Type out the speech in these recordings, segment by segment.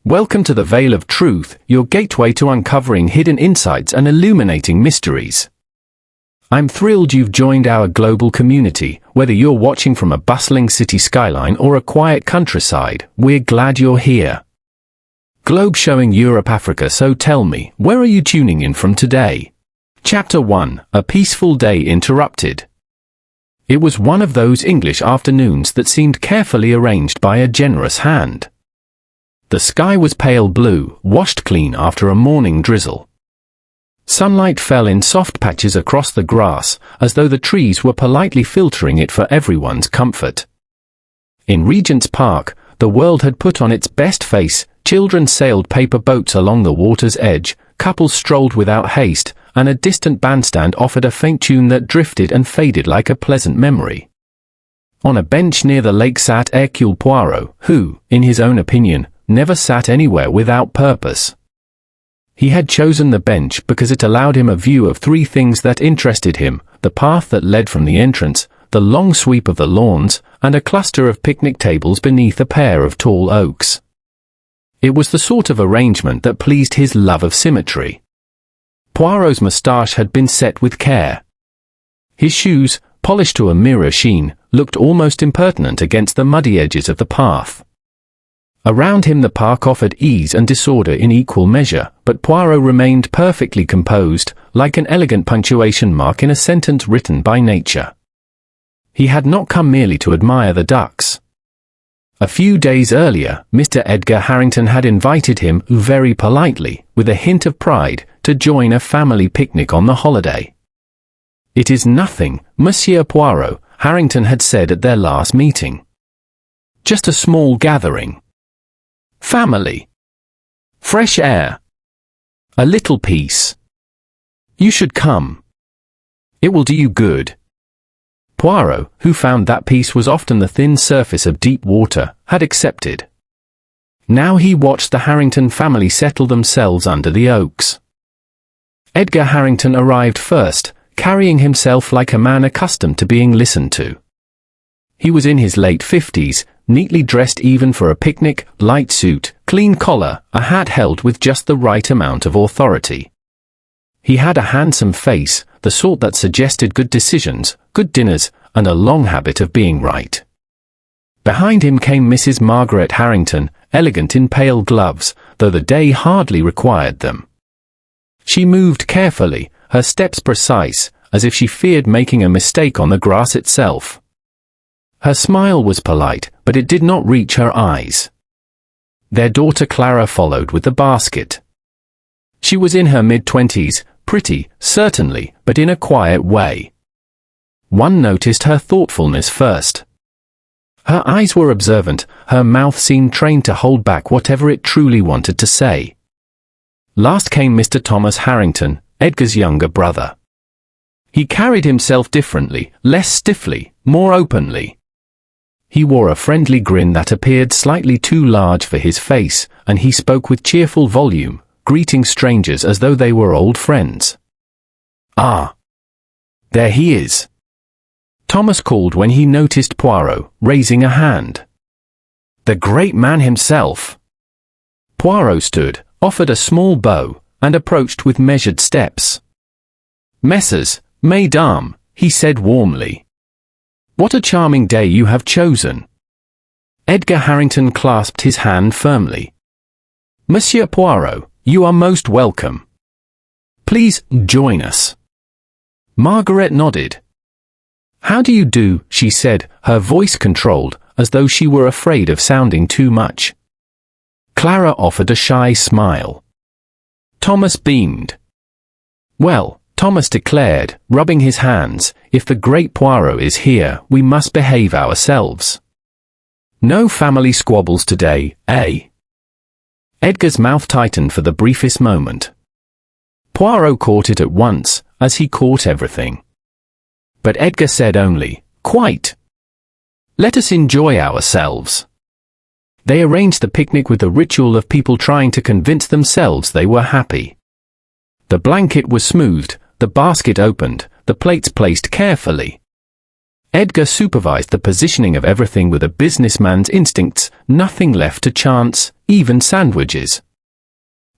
Welcome to the Veil of Truth, your gateway to uncovering hidden insights and illuminating mysteries. I'm thrilled you've joined our global community. Whether you're watching from a bustling city skyline or a quiet countryside, we're glad you're here. Globe showing Europe, Africa. So tell me, where are you tuning in from today? Chapter 1: A Peaceful Day Interrupted. It was one of those English afternoons that seemed carefully arranged by a generous hand. The sky was pale blue, washed clean after a morning drizzle. Sunlight fell in soft patches across the grass, as though the trees were politely filtering it for everyone's comfort. In Regent's Park, the world had put on its best face. Children sailed paper boats along the water's edge, couples strolled without haste, and a distant bandstand offered a faint tune that drifted and faded like a pleasant memory. On a bench near the lake sat Hercule Poirot, who, in his own opinion, never sat anywhere without purpose. He had chosen the bench because it allowed him a view of three things that interested him: the path that led from the entrance, the long sweep of the lawns, and a cluster of picnic tables beneath a pair of tall oaks. It was the sort of arrangement that pleased his love of symmetry. Poirot's moustache had been set with care. His shoes, polished to a mirror sheen, looked almost impertinent against the muddy edges of the path. Around him the park offered ease and disorder in equal measure, but Poirot remained perfectly composed, like an elegant punctuation mark in a sentence written by nature. He had not come merely to admire the ducks. A few days earlier, Mr. Edgar Harrington had invited him, very politely, with a hint of pride, to join a family picnic on the holiday. "It is nothing, Monsieur Poirot," Harrington had said at their last meeting. "Just a small gathering. Family. Fresh air. A little peace. You should come. It will do you good." Poirot, who found that peace was often the thin surface of deep water, had accepted. Now he watched the Harrington family settle themselves under the oaks. Edgar Harrington arrived first, carrying himself like a man accustomed to being listened to. He was in his late 50s, neatly dressed even for a picnic, light suit, clean collar, a hat held with just the right amount of authority. He had a handsome face, the sort that suggested good decisions, good dinners, and a long habit of being right. Behind him came Mrs. Margaret Harrington, elegant in pale gloves, though the day hardly required them. She moved carefully, her steps precise, as if she feared making a mistake on the grass itself. Her smile was polite, but it did not reach her eyes. Their daughter Clara followed with the basket. She was in her mid-20s, pretty, certainly, but in a quiet way. One noticed her thoughtfulness first. Her eyes were observant, her mouth seemed trained to hold back whatever it truly wanted to say. Last came Mr. Thomas Harrington, Edgar's younger brother. He carried himself differently, less stiffly, more openly. He wore a friendly grin that appeared slightly too large for his face, and he spoke with cheerful volume, greeting strangers as though they were old friends. "Ah, there he is," Thomas called when he noticed Poirot, raising a hand. "The great man himself." Poirot stood, offered a small bow, and approached with measured steps. "Messrs, Mesdames," he said warmly. "What a charming day you have chosen." Edgar Harrington clasped his hand firmly. "Monsieur Poirot, you are most welcome. Please, join us." Margaret nodded. "How do you do?" she said, her voice controlled, as though she were afraid of sounding too much. Clara offered a shy smile. Thomas beamed. "Well," Thomas declared, rubbing his hands, "if the great Poirot is here, we must behave ourselves. No family squabbles today, eh?" Edgar's mouth tightened for the briefest moment. Poirot caught it at once, as he caught everything. But Edgar said only, "Quite. Let us enjoy ourselves." They arranged the picnic with the ritual of people trying to convince themselves they were happy. The blanket was smoothed, the basket opened, the plates placed carefully. Edgar supervised the positioning of everything with a businessman's instincts, nothing left to chance, even sandwiches.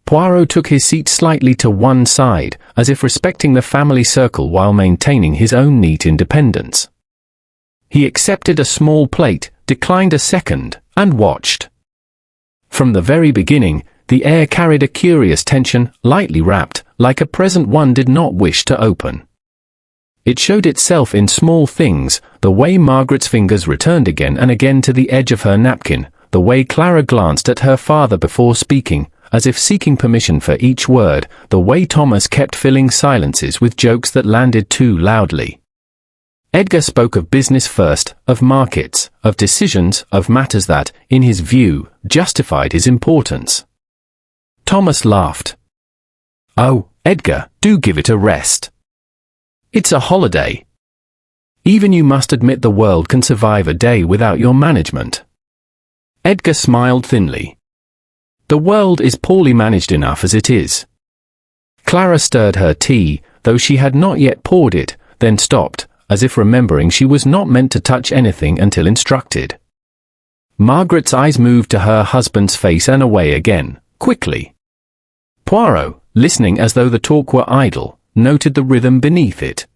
Poirot took his seat slightly to one side, as if respecting the family circle while maintaining his own neat independence. He accepted a small plate, declined a second, and watched. From the very beginning, the air carried a curious tension, lightly wrapped, like a present one did not wish to open. It showed itself in small things, the way Margaret's fingers returned again and again to the edge of her napkin, the way Clara glanced at her father before speaking, as if seeking permission for each word, the way Thomas kept filling silences with jokes that landed too loudly. Edgar spoke of business first, of markets, of decisions, of matters that, in his view, justified his importance. Thomas laughed. "Oh, Edgar, do give it a rest. It's a holiday. Even you must admit the world can survive a day without your management." Edgar smiled thinly. "The world is poorly managed enough as it is." Clara stirred her tea, though she had not yet poured it, then stopped, as if remembering she was not meant to touch anything until instructed. Margaret's eyes moved to her husband's face and away again, quickly. Poirot, listening as though the talk were idle, noted the rhythm beneath it.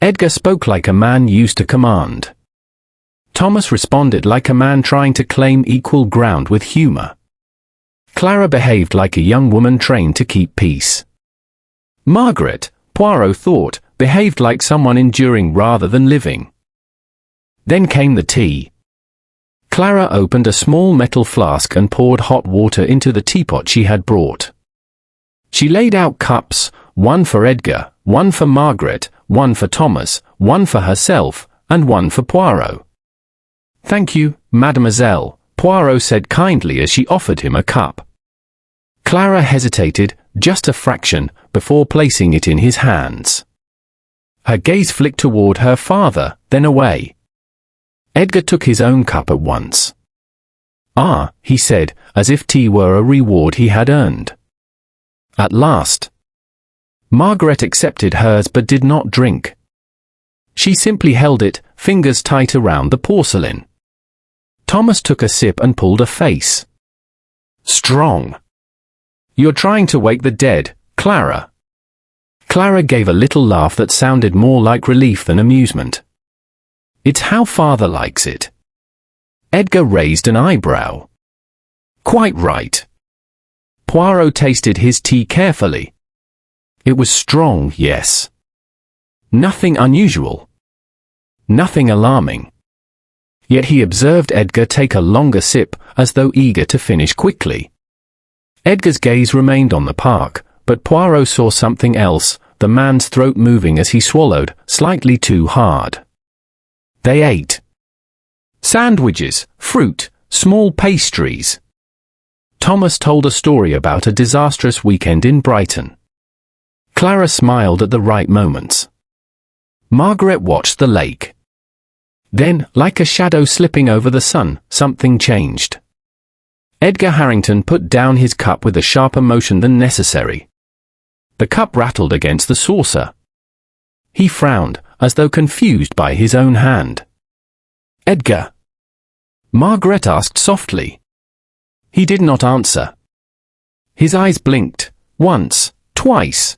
Edgar spoke like a man used to command. Thomas responded like a man trying to claim equal ground with humor. Clara behaved like a young woman trained to keep peace. Margaret, Poirot thought, behaved like someone enduring rather than living. Then came the tea. Clara opened a small metal flask and poured hot water into the teapot she had brought. She laid out cups, one for Edgar, one for Margaret, one for Thomas, one for herself, and one for Poirot. "Thank you, mademoiselle," Poirot said kindly as she offered him a cup. Clara hesitated, just a fraction, before placing it in his hands. Her gaze flicked toward her father, then away. Edgar took his own cup at once. "Ah," he said, as if tea were a reward he had earned. At last. Margaret accepted hers but did not drink. She simply held it, fingers tight around the porcelain. Thomas took a sip and pulled a face. "Strong. You're trying to wake the dead, Clara." Clara gave a little laugh that sounded more like relief than amusement. "It's how father likes it." Edgar raised an eyebrow. "Quite right." Poirot tasted his tea carefully. It was strong, yes. Nothing unusual. Nothing alarming. Yet he observed Edgar take a longer sip, as though eager to finish quickly. Edgar's gaze remained on the park, but Poirot saw something else, the man's throat moving as he swallowed, slightly too hard. They ate. Sandwiches, fruit, small pastries. Thomas told a story about a disastrous weekend in Brighton. Clara smiled at the right moments. Margaret watched the lake. Then, like a shadow slipping over the sun, something changed. Edgar Harrington put down his cup with a sharper motion than necessary. The cup rattled against the saucer. He frowned, as though confused by his own hand. "Edgar?" Margaret asked softly. He did not answer. His eyes blinked, once, twice.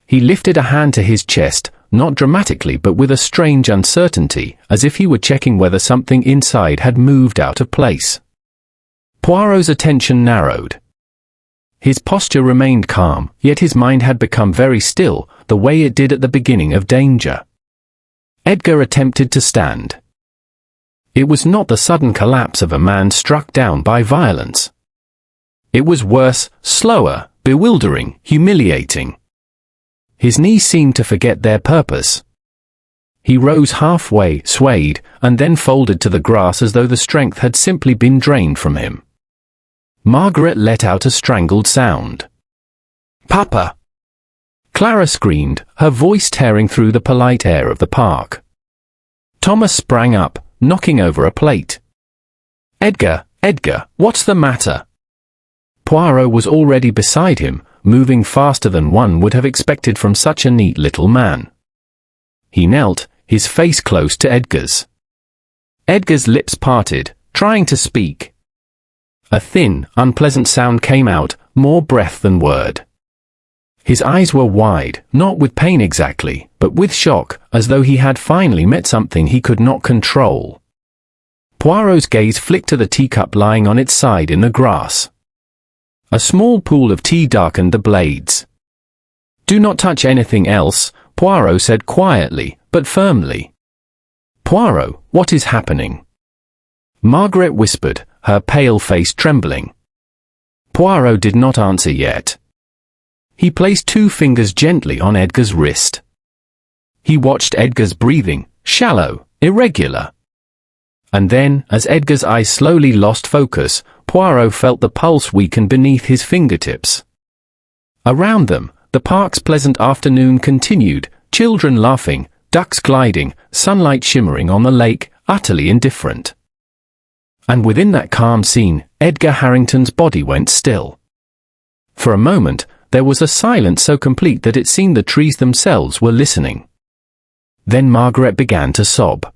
He lifted a hand to his chest, not dramatically but with a strange uncertainty, as if he were checking whether something inside had moved out of place. Poirot's attention narrowed. His posture remained calm, yet his mind had become very still, the way it did at the beginning of danger. Edgar attempted to stand. It was not the sudden collapse of a man struck down by violence. It was worse, slower, bewildering, humiliating. His knees seemed to forget their purpose. He rose halfway, swayed, and then folded to the grass as though the strength had simply been drained from him. Margaret let out a strangled sound. "Papa!" Clara screamed, her voice tearing through the polite air of the park. Thomas sprang up, knocking over a plate. Edgar, what's the matter?" Poirot was already beside him, moving faster than one would have expected from such a neat little man. He knelt, his face close to Edgar's. Edgar's lips parted, trying to speak. A thin, unpleasant sound came out, more breath than word. His eyes were wide, not with pain exactly, but with shock, as though he had finally met something he could not control. Poirot's gaze flicked to the teacup lying on its side in the grass. A small pool of tea darkened the blades. "Do not touch anything else," Poirot said quietly, but firmly. "Poirot, what is happening?" Margaret whispered, her pale face trembling. Poirot did not answer yet. He placed 2 fingers gently on Edgar's wrist. He watched Edgar's breathing, shallow, irregular. And then, as Edgar's eyes slowly lost focus, Poirot felt the pulse weaken beneath his fingertips. Around them, the park's pleasant afternoon continued, children laughing, ducks gliding, sunlight shimmering on the lake, utterly indifferent. And within that calm scene, Edgar Harrington's body went still. For a moment, there was a silence so complete that it seemed the trees themselves were listening. Then Margaret began to sob.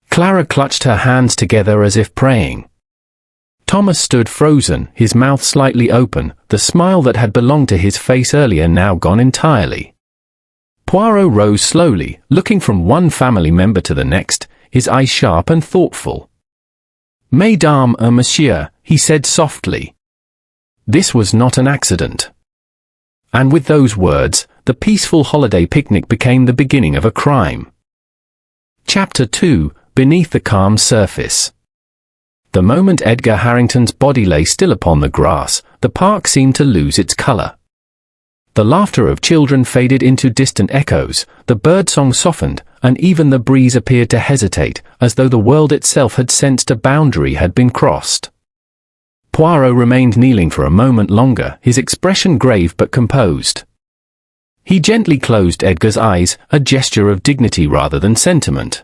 Clara clutched her hands together as if praying. Thomas stood frozen, his mouth slightly open, the smile that had belonged to his face earlier now gone entirely. Poirot rose slowly, looking from one family member to the next, his eyes sharp and thoughtful. "Mesdames et messieurs," he said softly. This was not an accident. And with those words, the peaceful holiday picnic became the beginning of a crime. Chapter 2, Beneath the Calm Surface. The moment Edgar Harrington's body lay still upon the grass, the park seemed to lose its color. The laughter of children faded into distant echoes, the birdsong softened, and even the breeze appeared to hesitate, as though the world itself had sensed a boundary had been crossed. Poirot remained kneeling for a moment longer, his expression grave but composed. He gently closed Edgar's eyes, a gesture of dignity rather than sentiment.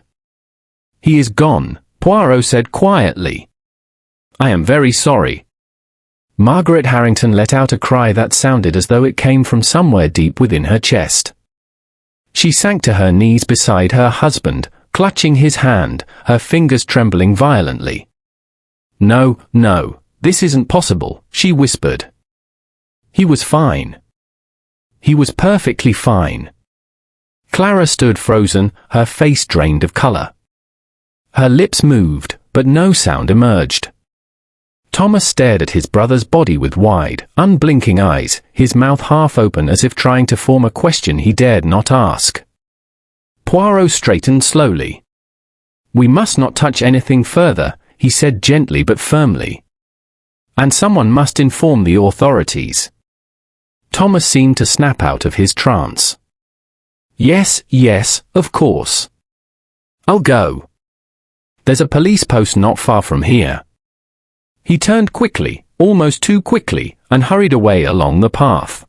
"He is gone," Poirot said quietly. "I am very sorry." Margaret Harrington let out a cry that sounded as though it came from somewhere deep within her chest. She sank to her knees beside her husband, clutching his hand, her fingers trembling violently. "No, no, this isn't possible," she whispered. "He was fine. He was perfectly fine." Clara stood frozen, her face drained of color. Her lips moved, but no sound emerged. Thomas stared at his brother's body with wide, unblinking eyes, his mouth half open as if trying to form a question he dared not ask. Poirot straightened slowly. "We must not touch anything further," he said gently but firmly. "And someone must inform the authorities." Thomas seemed to snap out of his trance. "Yes, yes, of course. I'll go. There's a police post not far from here." He turned quickly, almost too quickly, and hurried away along the path.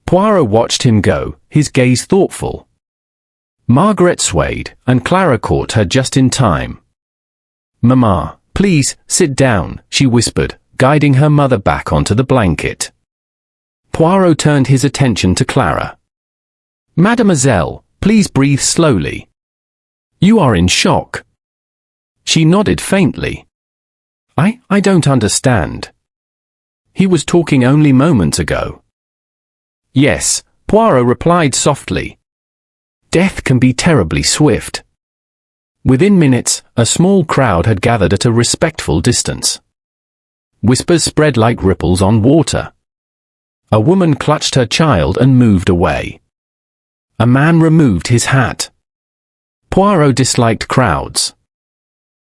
Poirot watched him go, his gaze thoughtful. Margaret swayed, and Clara caught her just in time. "Mamma, please, sit down," she whispered, guiding her mother back onto the blanket. Poirot turned his attention to Clara. "Mademoiselle, please breathe slowly. You are in shock." She nodded faintly. I don't understand. He was talking only moments ago." "Yes," Poirot replied softly. "Death can be terribly swift." Within minutes, a small crowd had gathered at a respectful distance. Whispers spread like ripples on water. A woman clutched her child and moved away. A man removed his hat. Poirot disliked crowds.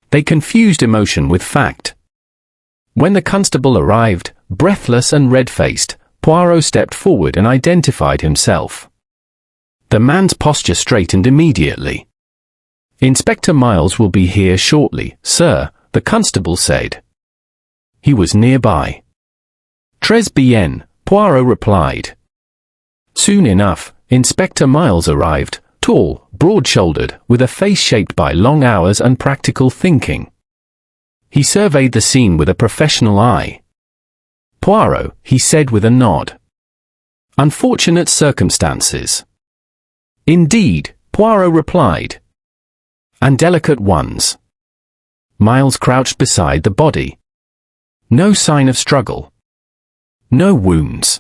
They confused emotion with fact. When the constable arrived, breathless and red-faced, Poirot stepped forward and identified himself. The man's posture straightened immediately. "Inspector Miles will be here shortly, sir," the constable said. He was nearby. "Très bien," Poirot replied. Soon enough, Inspector Miles arrived, tall, broad-shouldered, with a face shaped by long hours and practical thinking. He surveyed the scene with a professional eye. "Poirot," he said with a nod. "Unfortunate circumstances." "Indeed," Poirot replied. And delicate ones. Miles crouched beside the body. No sign of struggle. No wounds.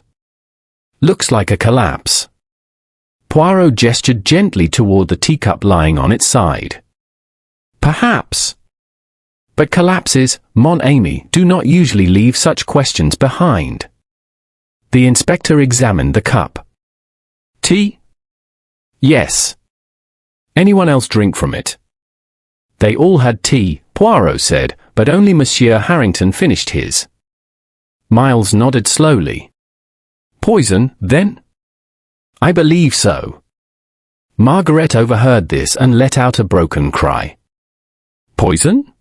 Looks like a collapse. Poirot gestured gently toward the teacup lying on its side. Perhaps. But collapses, mon ami, do not usually leave such questions behind. The inspector examined the cup. Tea? Yes. Anyone else drink from it? They all had tea, Poirot said, but only Monsieur Harrington finished his. Miles nodded slowly. Poison, then? I believe so. Margaret overheard this and let out a broken cry. Poison?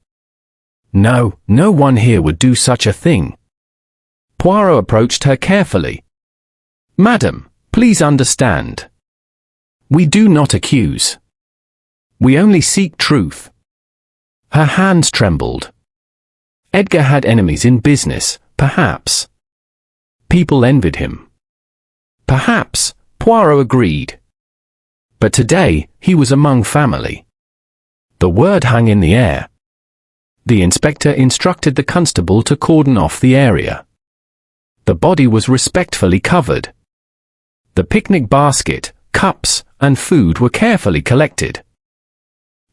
No, no one here would do such a thing. Poirot approached her carefully. Madam, please understand. We do not accuse. We only seek truth. Her hands trembled. Edgar had enemies in business, perhaps. People envied him. Perhaps, Poirot agreed. But today, he was among family. The word hung in the air. The inspector instructed the constable to cordon off the area. The body was respectfully covered. The picnic basket, cups, and food were carefully collected.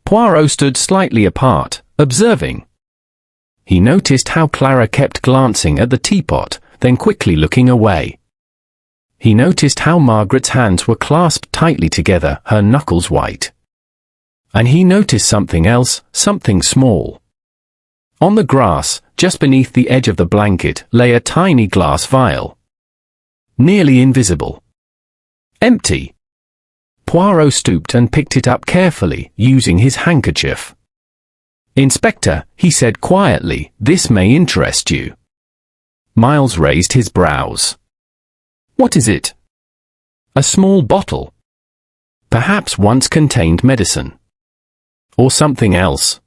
Poirot stood slightly apart, observing. He noticed how Clara kept glancing at the teapot, then quickly looking away. He noticed how Margaret's hands were clasped tightly together, her knuckles white. And he noticed something else, something small. On the grass, just beneath the edge of the blanket, lay a tiny glass vial. Nearly invisible. Empty. Poirot stooped and picked it up carefully, using his handkerchief. Inspector, he said quietly, this may interest you. Miles raised his brows. What is it? A small bottle. Perhaps once contained medicine. Or something else.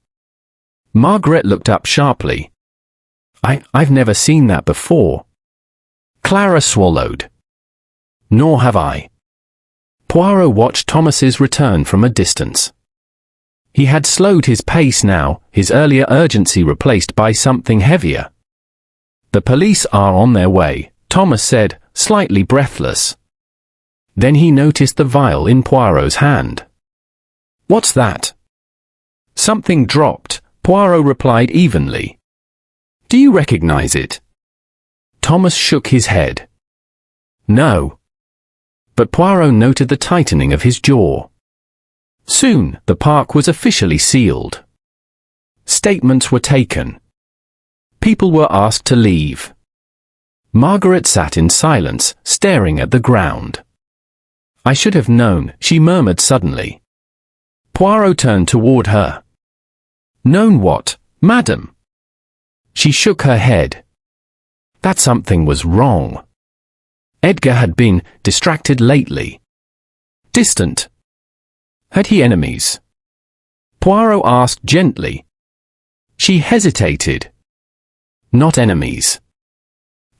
Margaret looked up sharply. I've never seen that before. Clara swallowed. Nor have I. Poirot watched Thomas's return from a distance. He had slowed his pace now, his earlier urgency replaced by something heavier. The police are on their way, Thomas said, slightly breathless. Then he noticed the vial in Poirot's hand. What's that? Something dropped, Poirot replied evenly. Do you recognize it? Thomas shook his head. No. But Poirot noted the tightening of his jaw. Soon, the park was officially sealed. Statements were taken. People were asked to leave. Margaret sat in silence, staring at the ground. I should have known, she murmured suddenly. Poirot turned toward her. Known what, madam? She shook her head. That something was wrong. Edgar had been distracted lately. Distant. Had he enemies? Poirot asked gently. She hesitated. Not enemies.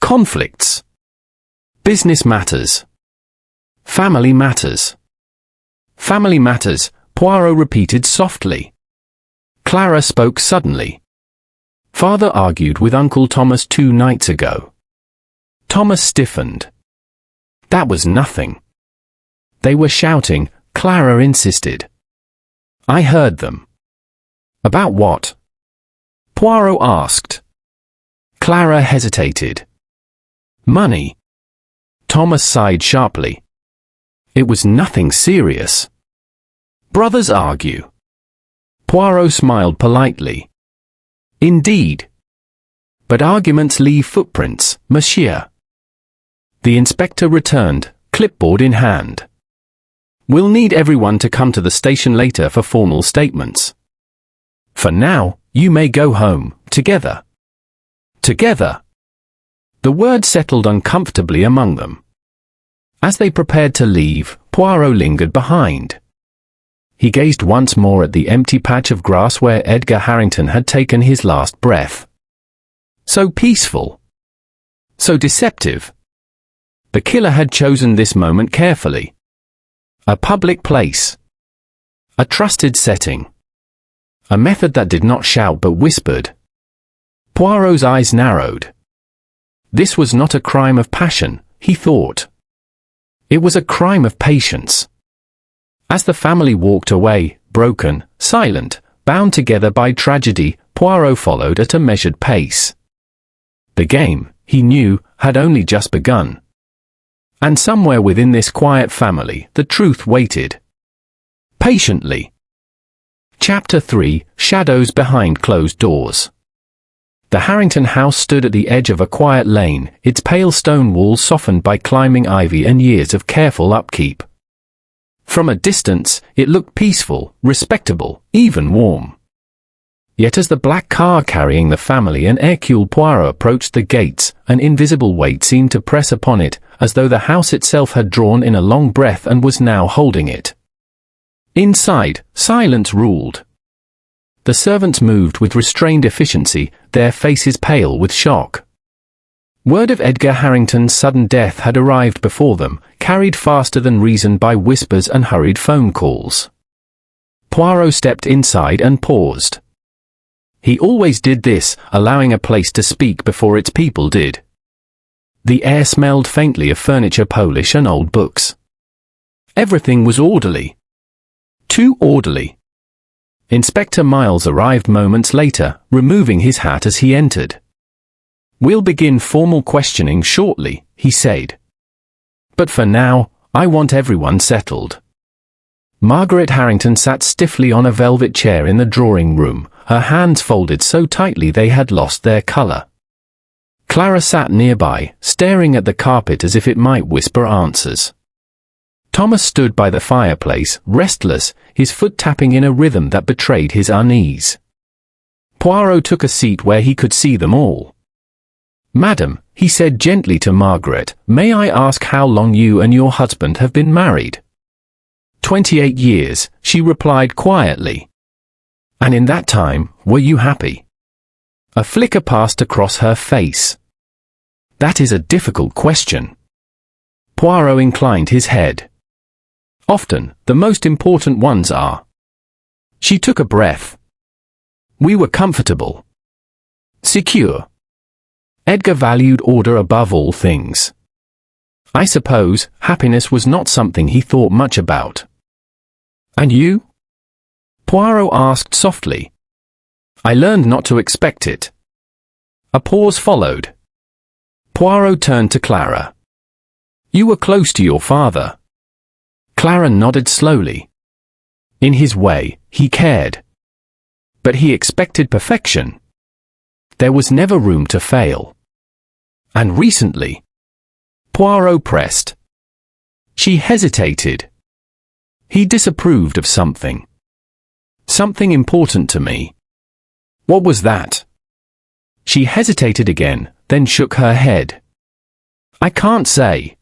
Conflicts. Business matters. Family matters. Family matters, Poirot repeated softly. Clara spoke suddenly. Father argued with Uncle Thomas 2 nights ago. Thomas stiffened. That was nothing. They were shouting, Clara insisted. I heard them. About what? Poirot asked. Clara hesitated. Money. Thomas sighed sharply. It was nothing serious. Brothers argue. Poirot smiled politely. Indeed. But arguments leave footprints, monsieur. The inspector returned, clipboard in hand. We'll need everyone to come to the station later for formal statements. For now, you may go home, together. Together. The word settled uncomfortably among them. As they prepared to leave, Poirot lingered behind. He gazed once more at the empty patch of grass where Edgar Harrington had taken his last breath. So peaceful. So deceptive. The killer had chosen this moment carefully. A public place. A trusted setting. A method that did not shout but whispered. Poirot's eyes narrowed. This was not a crime of passion, he thought. It was a crime of patience. As the family walked away, broken, silent, bound together by tragedy, Poirot followed at a measured pace. The game, he knew, had only just begun. And somewhere within this quiet family, the truth waited. Patiently. Chapter 3: Shadows Behind Closed Doors. The Harrington house stood at the edge of a quiet lane, its pale stone walls softened by climbing ivy and years of careful upkeep. From a distance, it looked peaceful, respectable, even warm. Yet as the black car carrying the family and Hercule Poirot approached the gates, an invisible weight seemed to press upon it, as though the house itself had drawn in a long breath and was now holding it. Inside, silence ruled. The servants moved with restrained efficiency, their faces pale with shock. Word of Edgar Harrington's sudden death had arrived before them, carried faster than reason by whispers and hurried phone calls. Poirot stepped inside and paused. He always did this, allowing a place to speak before its people did. The air smelled faintly of furniture, polish and old books. Everything was orderly. Too orderly. Inspector Miles arrived moments later, removing his hat as he entered. "We'll begin formal questioning shortly," he said. "But for now, I want everyone settled." Margaret Harrington sat stiffly on a velvet chair in the drawing room, her hands folded so tightly they had lost their color. Clara sat nearby, staring at the carpet as if it might whisper answers. Thomas stood by the fireplace, restless, his foot tapping in a rhythm that betrayed his unease. Poirot took a seat where he could see them all. "Madam," he said gently to Margaret, "may I ask how long you and your husband have been married?" 28 years, she replied quietly. "And in that time, were you happy?" A flicker passed across her face. "That is a difficult question." Poirot inclined his head. "Often, the most important ones are." She took a breath. "We were comfortable. Secure. Edgar valued order above all things. I suppose happiness was not something he thought much about." "And you?" Poirot asked softly. "I learned not to expect it." A pause followed. Poirot turned to Clara. "You were close to your father." Clara nodded slowly. In his way, he cared. But he expected perfection. There was never room to fail. "And recently?" Poirot pressed. She hesitated. "He disapproved of something. Something important to me." "What was that?" She hesitated again, then shook her head. "I can't say."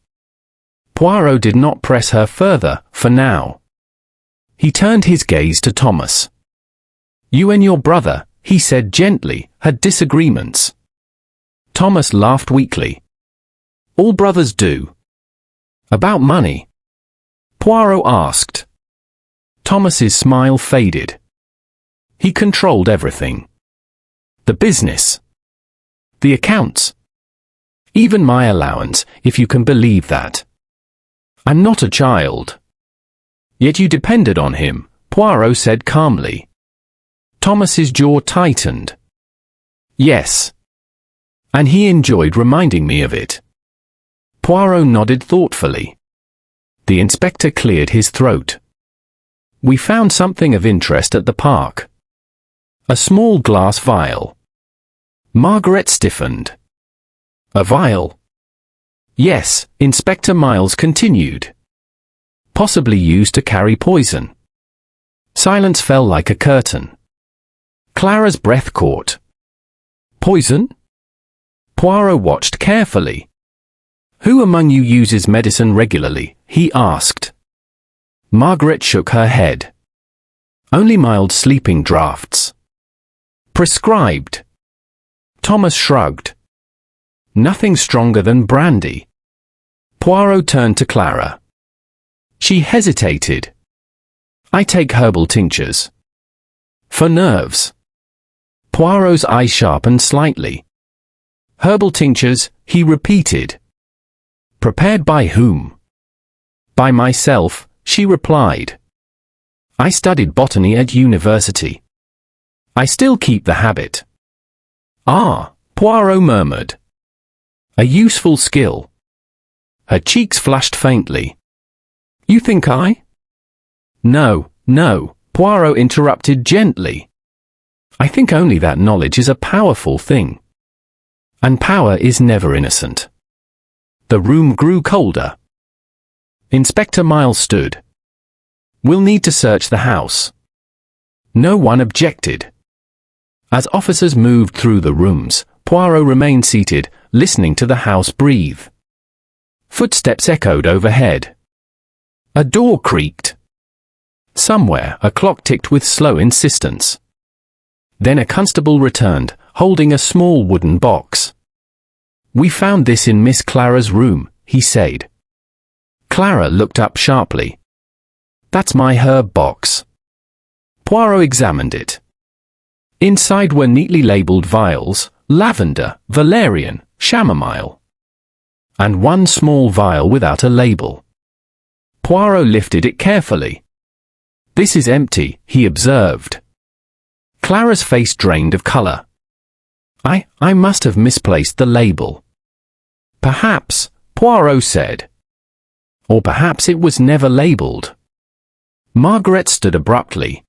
Poirot did not press her further, for now. He turned his gaze to Thomas. "You and your brother," he said gently, "had disagreements." Thomas laughed weakly. "All brothers do." "About money?" Poirot asked. Thomas's smile faded. He controlled everything. The business. The accounts. Even my allowance, if you can believe that. I'm not a child. Yet you depended on him, Poirot said calmly. Thomas's jaw tightened. Yes. And he enjoyed reminding me of it. Poirot nodded thoughtfully. The inspector cleared his throat. We found something of interest at the park. A small glass vial. Margaret stiffened. A vial? Yes, Inspector Miles continued. Possibly used to carry poison. Silence fell like a curtain. Clara's breath caught. Poison? Poirot watched carefully. Who among you uses medicine regularly? He asked. Margaret shook her head. Only mild sleeping draughts. Prescribed. Thomas shrugged. Nothing stronger than brandy. Poirot turned to Clara. She hesitated. I take herbal tinctures. For nerves. Poirot's eyes sharpened slightly. Herbal tinctures, he repeated. Prepared by whom? By myself, she replied. I studied botany at university. I still keep the habit. Ah, Poirot murmured. A useful skill. Her cheeks flushed faintly. You think I? No, no, Poirot interrupted gently. I think only that knowledge is a powerful thing. And power is never innocent. The room grew colder. Inspector Miles stood. We'll need to search the house. No one objected. As officers moved through the rooms, Poirot remained seated, listening to the house breathe. Footsteps echoed overhead. A door creaked. Somewhere, a clock ticked with slow insistence. Then a constable returned, holding a small wooden box. We found this in Miss Clara's room, he said. Clara looked up sharply. That's my herb box. Poirot examined it. Inside were neatly labelled vials, lavender, valerian, chamomile. And one small vial without a label. Poirot lifted it carefully. This is empty, he observed. Clara's face drained of colour. I must have misplaced the label. Perhaps, Poirot said. Or perhaps it was never labelled. Margaret stood abruptly.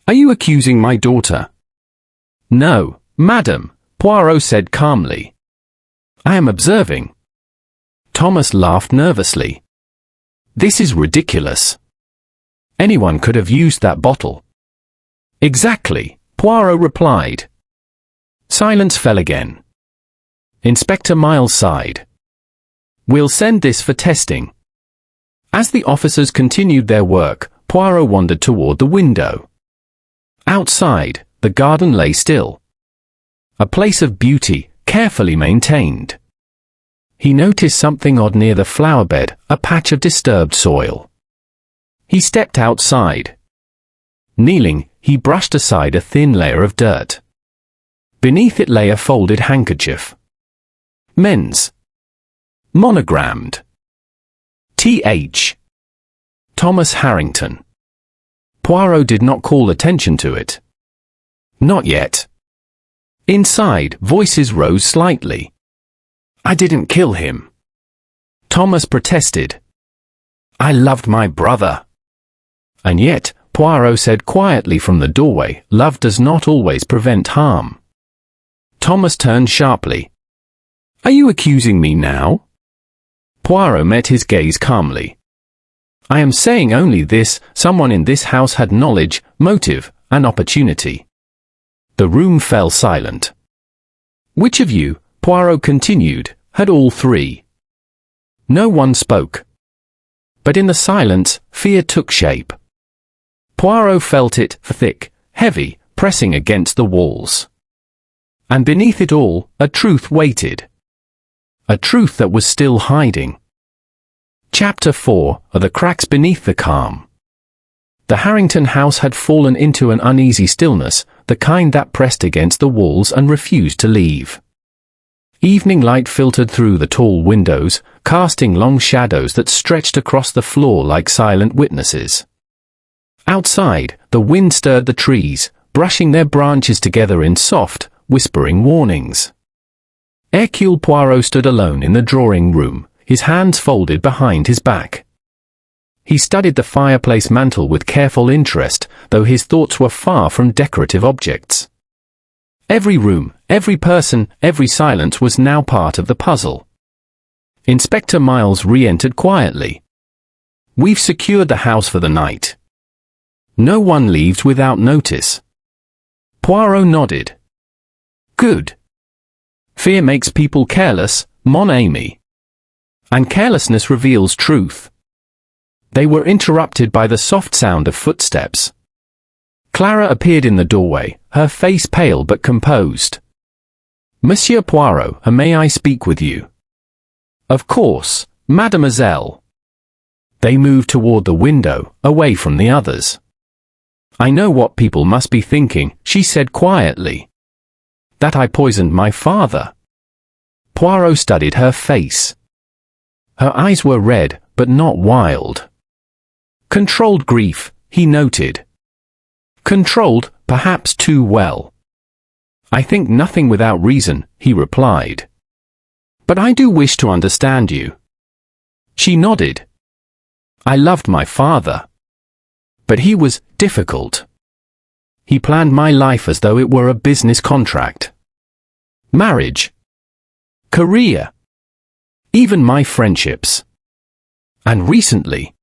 Are you accusing my daughter? No, madam, Poirot said calmly. I am observing. Thomas laughed nervously. This is ridiculous. Anyone could have used that bottle. Exactly, Poirot replied. Silence fell again. Inspector Miles sighed. We'll send this for testing. As the officers continued their work, Poirot wandered toward the window. Outside, the garden lay still. A place of beauty, carefully maintained. He noticed something odd near the flower bed, a patch of disturbed soil. He stepped outside. Kneeling, he brushed aside a thin layer of dirt. Beneath it lay a folded handkerchief. Men's. Monogrammed. T.H. Thomas Harrington. Poirot did not call attention to it. Not yet. Inside, voices rose slightly. I didn't kill him. Thomas protested. I loved my brother. And yet, Poirot said quietly from the doorway, love does not always prevent harm. Thomas turned sharply. Are you accusing me now? Poirot met his gaze calmly. I am saying only this, someone in this house had knowledge, motive, and opportunity. The room fell silent. Which of you, Poirot continued, had all three? No one spoke. But in the silence, fear took shape. Poirot felt it, thick, heavy, pressing against the walls. And beneath it all, a truth waited. A truth that was still hiding. Chapter 4, The Cracks Beneath the Calm. The Harrington house had fallen into an uneasy stillness, the kind that pressed against the walls and refused to leave. Evening light filtered through the tall windows, casting long shadows that stretched across the floor like silent witnesses. Outside, the wind stirred the trees, brushing their branches together in soft, whispering warnings. Hercule Poirot stood alone in the drawing room, his hands folded behind his back. He studied the fireplace mantel with careful interest, though his thoughts were far from decorative objects. Every room, every person, every silence was now part of the puzzle. Inspector Miles re-entered quietly. We've secured the house for the night. No one leaves without notice. Poirot nodded. Good. Fear makes people careless, mon ami. And carelessness reveals truth. They were interrupted by the soft sound of footsteps. Clara appeared in the doorway, her face pale but composed. Monsieur Poirot, may I speak with you? Of course, mademoiselle. They moved toward the window, away from the others. I know what people must be thinking, she said quietly. That I poisoned my father. Poirot studied her face. Her eyes were red, but not wild. Controlled grief, he noted. Controlled, perhaps too well. I think nothing without reason, he replied. But I do wish to understand you. She nodded. I loved my father. But he was difficult. He planned my life as though it were a business contract. Marriage. Career. Even my friendships. And recently.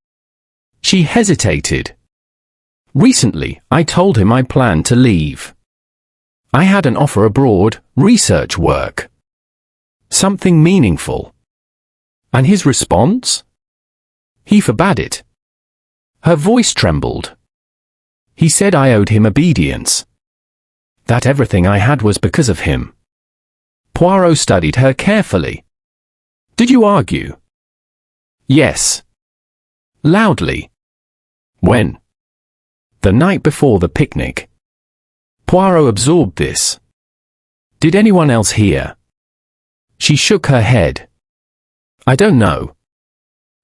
She hesitated. Recently, I told him I planned to leave. I had an offer abroad, research work. Something meaningful. And his response? He forbade it. Her voice trembled. He said I owed him obedience. That everything I had was because of him. Poirot studied her carefully. Did you argue? Yes. Loudly. When? The night before the picnic. Poirot absorbed this. Did anyone else hear? She shook her head. I don't know.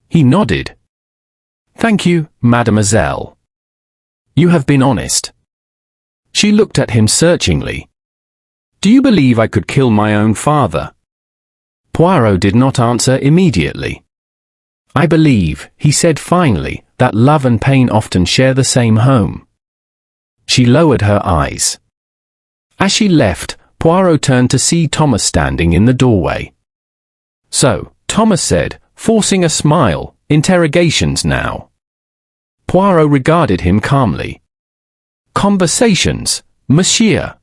He nodded. Thank you, mademoiselle. You have been honest. She looked at him searchingly. Do you believe I could kill my own father? Poirot did not answer immediately. I believe, he said finally, that love and pain often share the same home. She lowered her eyes. As she left, Poirot turned to see Thomas standing in the doorway. So, Thomas said, forcing a smile, interrogations now. Poirot regarded him calmly. Conversations, monsieur.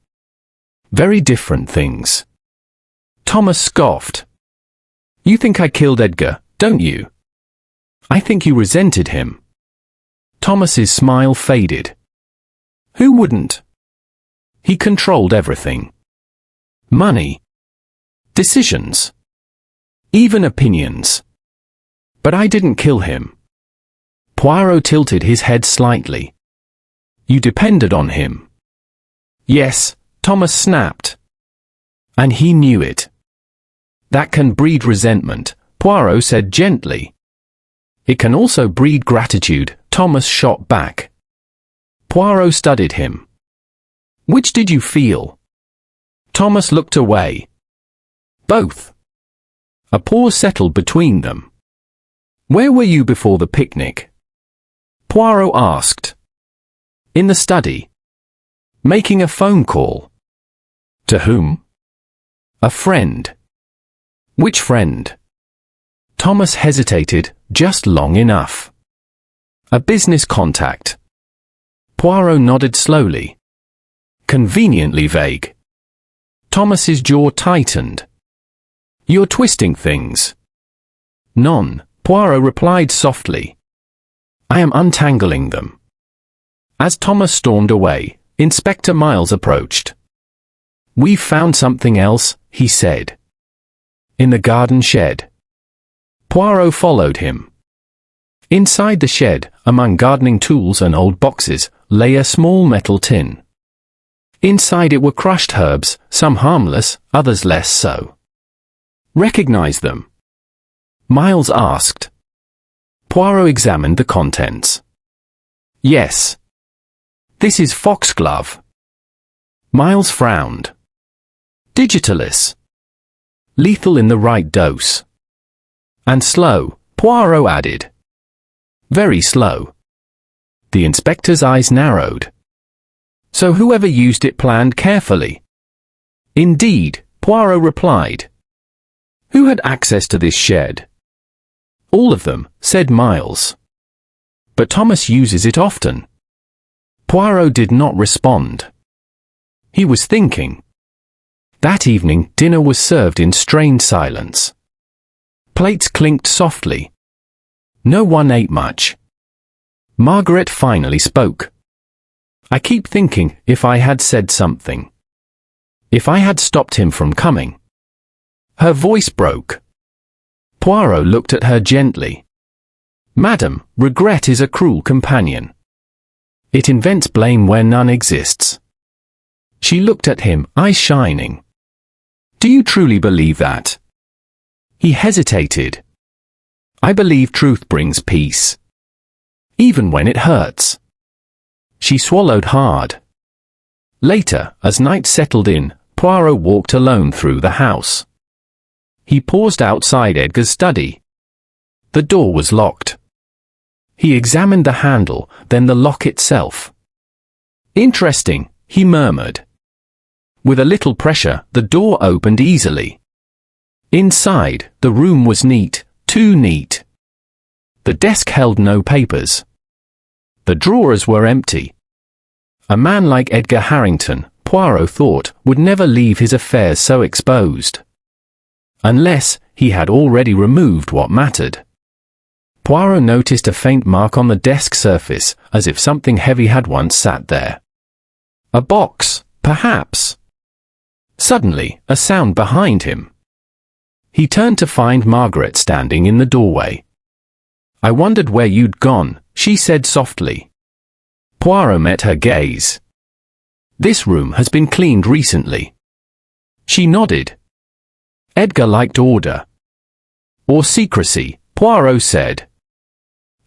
Very different things. Thomas scoffed. You think I killed Edgar, don't you? I think you resented him. Thomas's smile faded. Who wouldn't? He controlled everything. Money. Decisions. Even opinions. But I didn't kill him. Poirot tilted his head slightly. You depended on him. Yes, Thomas snapped. And he knew it. That can breed resentment, Poirot said gently. It can also breed gratitude, Thomas shot back. Poirot studied him. Which did you feel? Thomas looked away. Both. A pause settled between them. Where were you before the picnic? Poirot asked. In the study. Making a phone call. To whom? A friend. Which friend? Thomas hesitated, just long enough. A business contact. Poirot nodded slowly. Conveniently vague. Thomas's jaw tightened. You're twisting things. None, Poirot replied softly. I am untangling them. As Thomas stormed away, Inspector Miles approached. We've found something else, he said. In the garden shed. Poirot followed him. Inside the shed, among gardening tools and old boxes, lay a small metal tin. Inside it were crushed herbs, some harmless, others less so. Recognize them? Miles asked. Poirot examined the contents. Yes. This is foxglove. Miles frowned. Digitalis. Lethal in the right dose. And slow, Poirot added. Very slow. The inspector's eyes narrowed. So whoever used it planned carefully. Indeed, Poirot replied. Who had access to this shed? All of them, said Miles. But Thomas uses it often. Poirot did not respond. He was thinking. That evening, dinner was served in strained silence. Plates clinked softly. No one ate much. Margaret finally spoke. I keep thinking, if I had said something. If I had stopped him from coming. Her voice broke. Poirot looked at her gently. Madam, regret is a cruel companion. It invents blame where none exists. She looked at him, eyes shining. Do you truly believe that? He hesitated. I believe truth brings peace. Even when it hurts. She swallowed hard. Later, as night settled in, Poirot walked alone through the house. He paused outside Edgar's study. The door was locked. He examined the handle, then the lock itself. Interesting, he murmured. With a little pressure, the door opened easily. Inside, the room was neat, too neat. The desk held no papers. The drawers were empty. A man like Edgar Harrington, Poirot thought, would never leave his affairs so exposed. Unless he had already removed what mattered. Poirot noticed a faint mark on the desk surface, as if something heavy had once sat there. A box, perhaps. Suddenly, a sound behind him. He turned to find Margaret standing in the doorway. I wondered where you'd gone, she said softly. Poirot met her gaze. This room has been cleaned recently. She nodded. Edgar liked order. Or secrecy, Poirot said.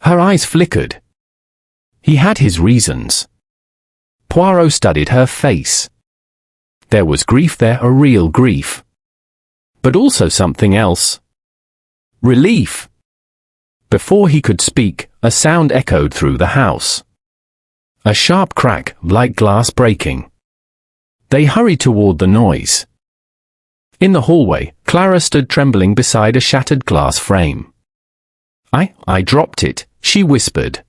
Her eyes flickered. He had his reasons. Poirot studied her face. There was grief there, a real grief. But also something else. Relief. Before he could speak, a sound echoed through the house. A sharp crack, like glass breaking. They hurried toward the noise. In the hallway, Clara stood trembling beside a shattered glass frame. I dropped it, she whispered.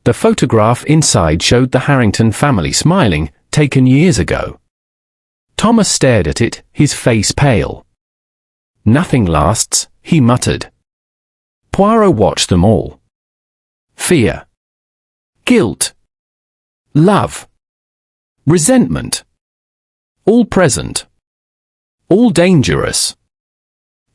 The photograph inside showed the Harrington family smiling, taken years ago. Thomas stared at it, his face pale. Nothing lasts, he muttered. Poirot watched them all. Fear. Guilt. Love. Resentment. All present. All dangerous.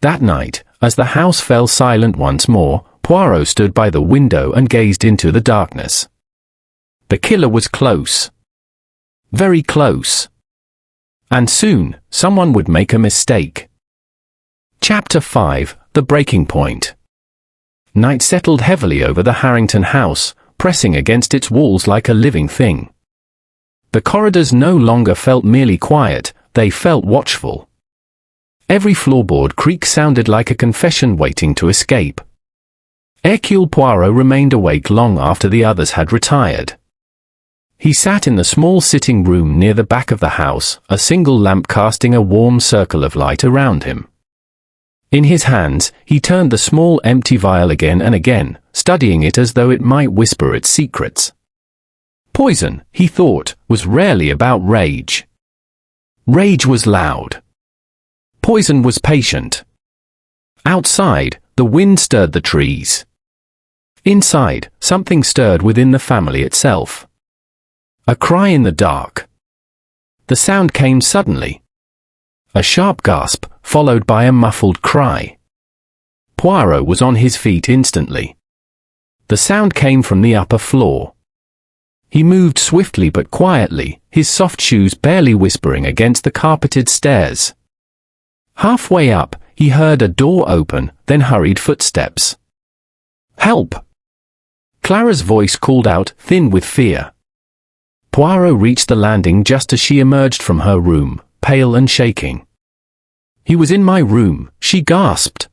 That night, as the house fell silent once more, Poirot stood by the window and gazed into the darkness. The killer was close. Very close. And soon, someone would make a mistake. Chapter 5, The Breaking Point. Night settled heavily over the Harrington house, pressing against its walls like a living thing. The corridors no longer felt merely quiet, they felt watchful. Every floorboard creak sounded like a confession waiting to escape. Hercule Poirot remained awake long after the others had retired. He sat in the small sitting room near the back of the house, a single lamp casting a warm circle of light around him. In his hands, he turned the small empty vial again and again, studying it as though it might whisper its secrets. Poison, he thought, was rarely about rage. Rage was loud. Poison was patient. Outside, the wind stirred the trees. Inside, something stirred within the family itself. A cry in the dark. The sound came suddenly. A sharp gasp, followed by a muffled cry. Poirot was on his feet instantly. The sound came from the upper floor. He moved swiftly but quietly, his soft shoes barely whispering against the carpeted stairs. Halfway up, he heard a door open, then hurried footsteps. Help! Clara's voice called out, thin with fear. Poirot reached the landing just as she emerged from her room, pale and shaking. He was in my room, she gasped.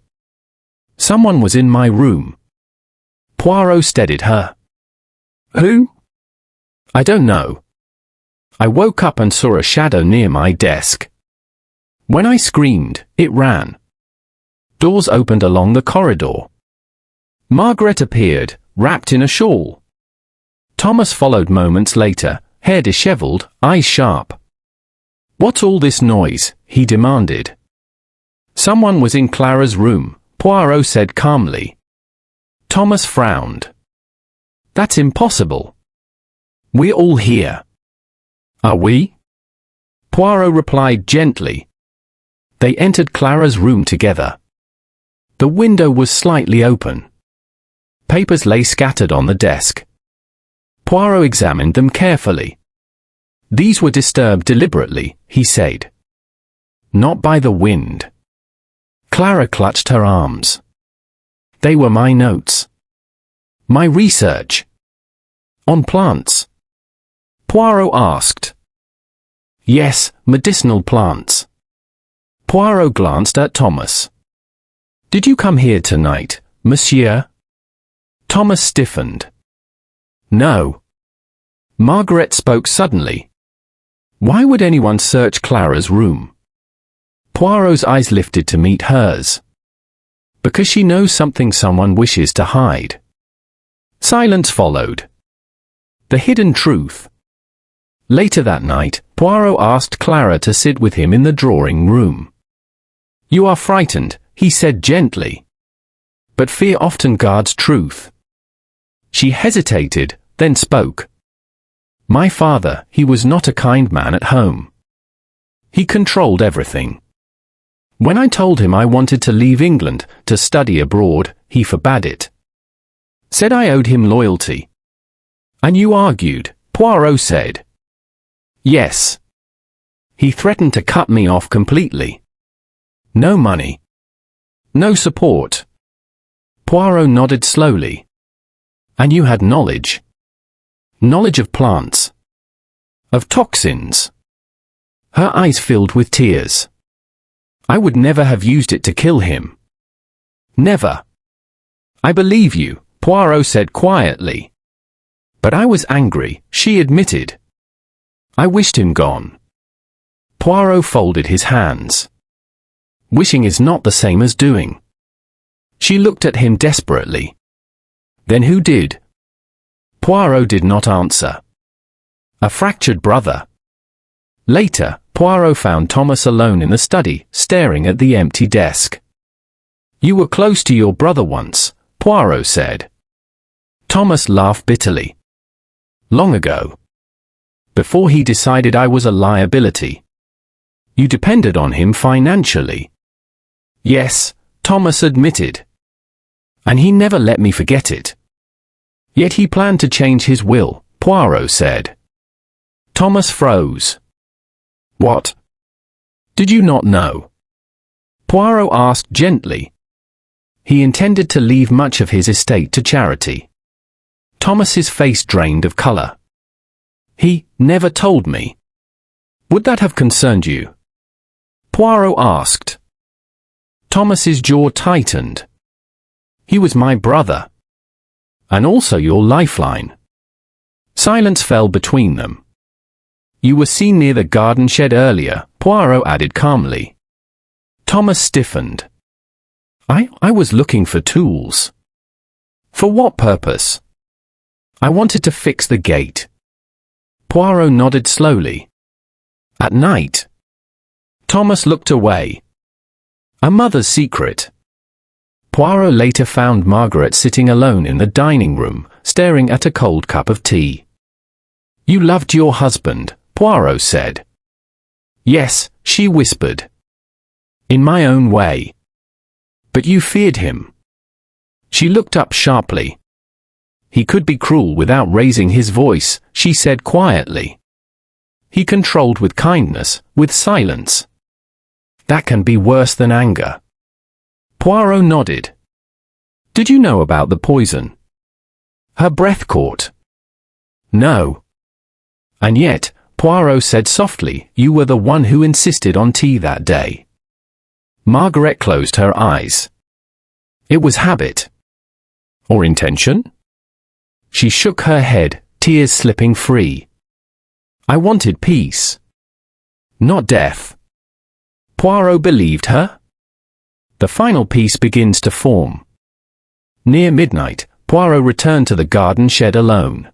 Someone was in my room. Poirot steadied her. Who? I don't know. I woke up and saw a shadow near my desk. When I screamed, it ran. Doors opened along the corridor. Margaret appeared, wrapped in a shawl. Thomas followed moments later, hair disheveled, eyes sharp. What's all this noise? He demanded. Someone was in Clara's room, Poirot said calmly. Thomas frowned. That's impossible. We're all here. Are we? Poirot replied gently. They entered Clara's room together. The window was slightly open. Papers lay scattered on the desk. Poirot examined them carefully. These were disturbed deliberately, he said. Not by the wind. Clara clutched her arms. They were my notes. My research. On plants. Poirot asked. Yes, medicinal plants. Poirot glanced at Thomas. Did you come here tonight, monsieur? Thomas stiffened. No. Margaret spoke suddenly. Why would anyone search Clara's room? Poirot's eyes lifted to meet hers. Because she knows something someone wishes to hide. Silence followed. The hidden truth. Later that night, Poirot asked Clara to sit with him in the drawing room. You are frightened, he said gently. But fear often guards truth. She hesitated, then spoke. My father, he was not a kind man at home. He controlled everything. When I told him I wanted to leave England, to study abroad, he forbade it. Said I owed him loyalty. And you argued, Poirot said. Yes. He threatened to cut me off completely. No money. No support. Poirot nodded slowly. And you had knowledge. Knowledge of plants. Of toxins. Her eyes filled with tears. I would never have used it to kill him. Never. I believe you, Poirot said quietly. But I was angry, she admitted. I wished him gone. Poirot folded his hands. Wishing is not the same as doing. She looked at him desperately. Then who did? Poirot did not answer. A fractured brother. Later, Poirot found Thomas alone in the study, staring at the empty desk. You were close to your brother once, Poirot said. Thomas laughed bitterly. Long ago. Before he decided I was a liability. You depended on him financially. Yes, Thomas admitted. And he never let me forget it. Yet he planned to change his will, Poirot said. Thomas froze. What? Did you not know? Poirot asked gently. He intended to leave much of his estate to charity. Thomas's face drained of color. He never told me. Would that have concerned you? Poirot asked. Thomas's jaw tightened. He was my brother. And also your lifeline. Silence fell between them. You were seen near the garden shed earlier, Poirot added calmly. Thomas stiffened. I was looking for tools. For what purpose? I wanted to fix the gate. Poirot nodded slowly. At night. Thomas looked away. A mother's secret. Poirot later found Margaret sitting alone in the dining room, staring at a cold cup of tea. You loved your husband, Poirot said. Yes, she whispered. In my own way. But you feared him. She looked up sharply. He could be cruel without raising his voice, she said quietly. He controlled with kindness, with silence. That can be worse than anger. Poirot nodded. Did you know about the poison? Her breath caught. No. And yet, Poirot said softly, you were the one who insisted on tea that day. Margaret closed her eyes. It was habit. Or intention? She shook her head, tears slipping free. I wanted peace. Not death. Poirot believed her? The final piece begins to form. Near midnight, Poirot returned to the garden shed alone.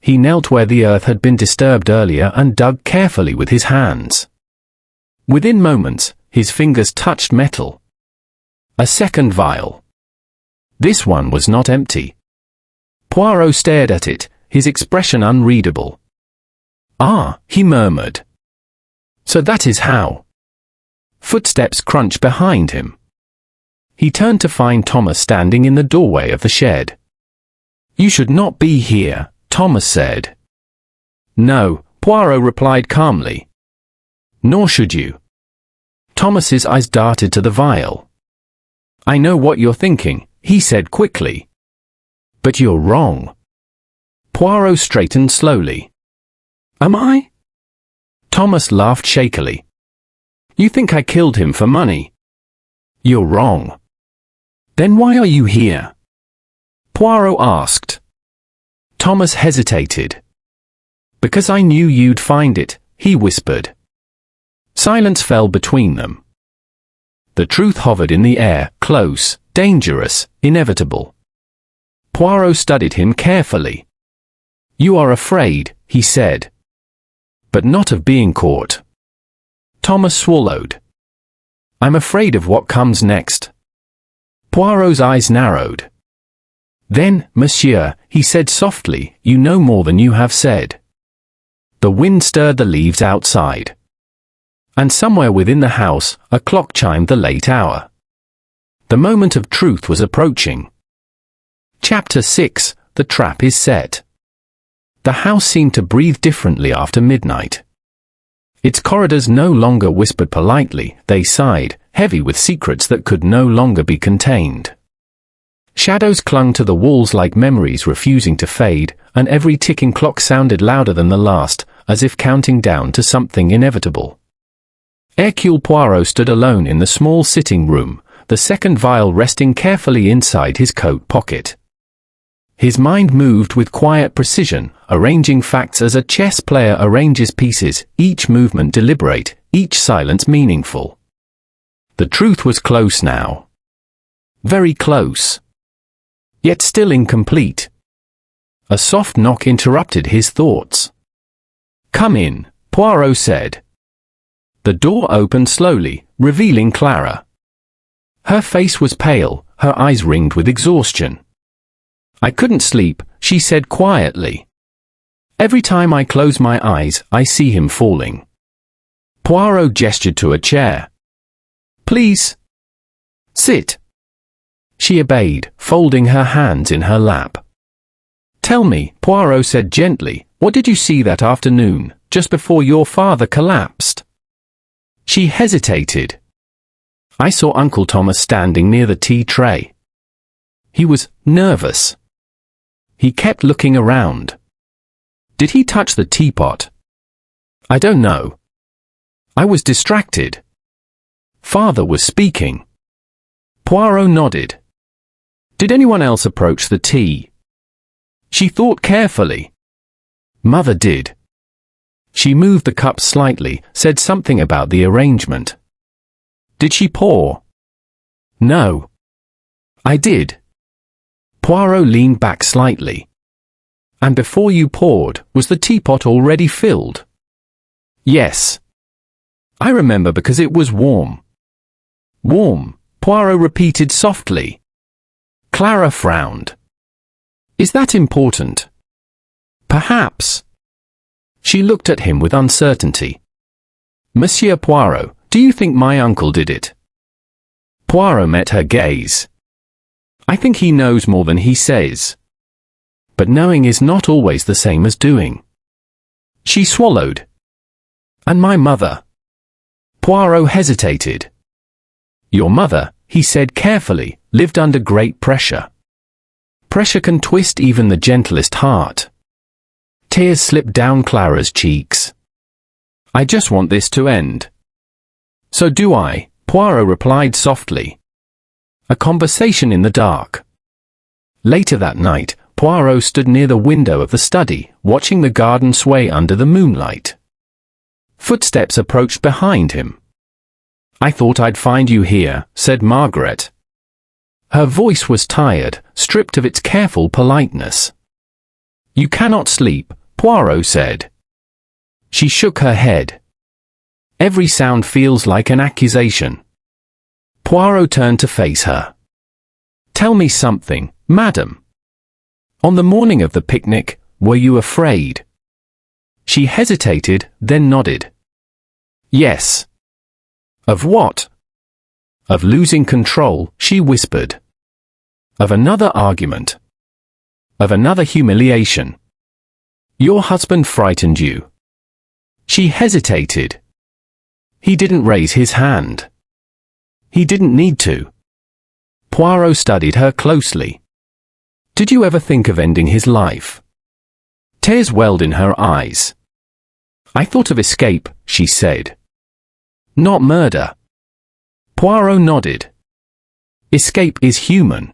He knelt where the earth had been disturbed earlier and dug carefully with his hands. Within moments, his fingers touched metal. A second vial. This one was not empty. Poirot stared at it, his expression unreadable. Ah, he murmured. So that is how. Footsteps crunched behind him. he turned to find Thomas standing in the doorway of the shed. "You should not be here," Thomas said. "No," Poirot replied calmly. "Nor should you." Thomas's eyes darted to the vial. "I know what you're thinking," he said quickly. "But you're wrong." Poirot straightened slowly. "Am I?" Thomas laughed shakily. "You think I killed him for money?" "You're wrong." "Then why are you here?" Poirot asked. Thomas hesitated. "Because I knew you'd find it," he whispered. Silence fell between them. The truth hovered in the air, close, dangerous, inevitable. Poirot studied him carefully. "You are afraid," he said. "But not of being caught." Thomas swallowed. "I'm afraid of what comes next." Poirot's eyes narrowed. "Then, monsieur," he said softly, "you know more than you have said." The wind stirred the leaves outside. And somewhere within the house, a clock chimed the late hour. The moment of truth was approaching. Chapter 6: The Trap is Set. The house seemed to breathe differently after midnight. Its corridors no longer whispered politely, they sighed, heavy with secrets that could no longer be contained. Shadows clung to the walls like memories refusing to fade, and every ticking clock sounded louder than the last, as if counting down to something inevitable. Hercule Poirot stood alone in the small sitting room, the second vial resting carefully inside his coat pocket. His mind moved with quiet precision, arranging facts as a chess player arranges pieces, each movement deliberate, each silence meaningful. The truth was close now. Very close. Yet still incomplete. A soft knock interrupted his thoughts. "Come in," Poirot said. The door opened slowly, revealing Clara. Her face was pale, her eyes ringed with exhaustion. "I couldn't sleep," she said quietly. "Every time I close my eyes, I see him falling." Poirot gestured to a chair. "Please. Sit." She obeyed, folding her hands in her lap. "Tell me," Poirot said gently, "what did you see that afternoon, just before your father collapsed?" She hesitated. "I saw Uncle Thomas standing near the tea tray. He was nervous. He kept looking around." "Did he touch the teapot?" "I don't know. I was distracted." "Father was speaking." Poirot nodded. "Did anyone else approach the tea?" She thought carefully. "Mother did. She moved the cup slightly, said something about the arrangement." "Did she pour?" "No. I did." Poirot leaned back slightly. "And before you poured, was the teapot already filled?" "Yes. I remember because it was warm." "Warm," Poirot repeated softly. Clara frowned. "Is that important?" "Perhaps." She looked at him with uncertainty. "Monsieur Poirot, do you think my uncle did it?" Poirot met her gaze. "I think he knows more than he says. But knowing is not always the same as doing." She swallowed. "And my mother?" Poirot hesitated. "Your mother," he said carefully, "lived under great pressure. Pressure can twist even the gentlest heart." Tears slipped down Clara's cheeks. "I just want this to end." "So do I," Poirot replied softly. A conversation in the dark. Later that night, Poirot stood near the window of the study, watching the garden sway under the moonlight. Footsteps approached behind him. "I thought I'd find you here," said Margaret. Her voice was tired, stripped of its careful politeness. "You cannot sleep," Poirot said. She shook her head. "Every sound feels like an accusation." Poirot turned to face her. "Tell me something, madam. On the morning of the picnic, were you afraid?" She hesitated, then nodded. "Yes." "Of what?" Of losing control, she whispered. Of another argument. Of another humiliation. Your husband frightened you. She hesitated. He didn't raise his hand. He didn't need to. Poirot studied her closely. Did you ever think of ending his life? Tears welled in her eyes. I thought of escape, she said. Not murder. Poirot nodded. Escape is human.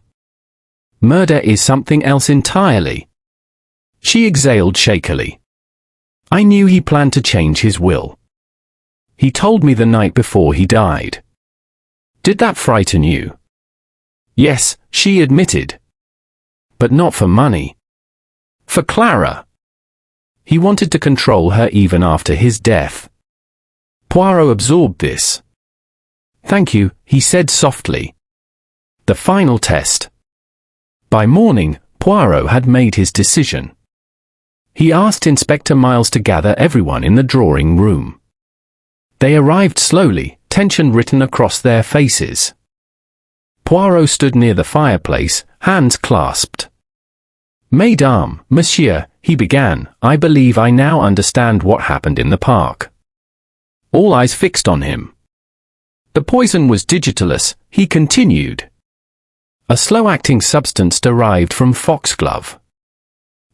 Murder is something else entirely. She exhaled shakily. I knew he planned to change his will. He told me the night before he died. Did that frighten you? Yes, she admitted. But not for money. For Clara. He wanted to control her even after his death. Poirot absorbed this. Thank you, he said softly. The final test. By morning, Poirot had made his decision. He asked Inspector Miles to gather everyone in the drawing room. They arrived slowly, tension written across their faces. Poirot stood near the fireplace, hands clasped. Mesdames, monsieur, he began, I believe I now understand what happened in the park. All eyes fixed on him. The poison was digitalis, he continued. A slow-acting substance derived from foxglove.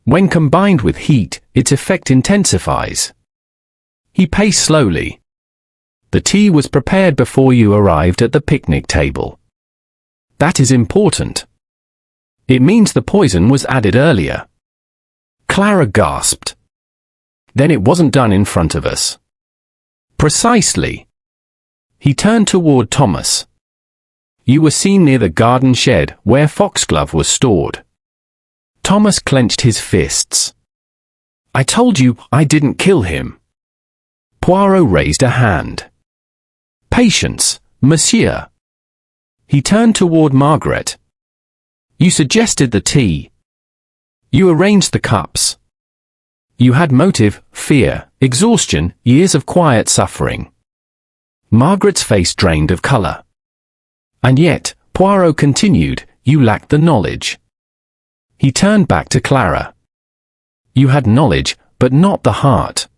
When combined with heat, its effect intensifies. He paced slowly. The tea was prepared before you arrived at the picnic table. That is important. It means the poison was added earlier. Clara gasped. Then it wasn't done in front of us. Precisely. He turned toward Thomas. You were seen near the garden shed where foxglove was stored. Thomas clenched his fists. I told you I didn't kill him. Poirot raised a hand. Patience, monsieur. He turned toward Margaret. You suggested the tea. You arranged the cups. You had motive, fear, exhaustion, years of quiet suffering. Margaret's face drained of color. And yet, Poirot continued, you lacked the knowledge. He turned back to Clara. You had knowledge, but not the heart.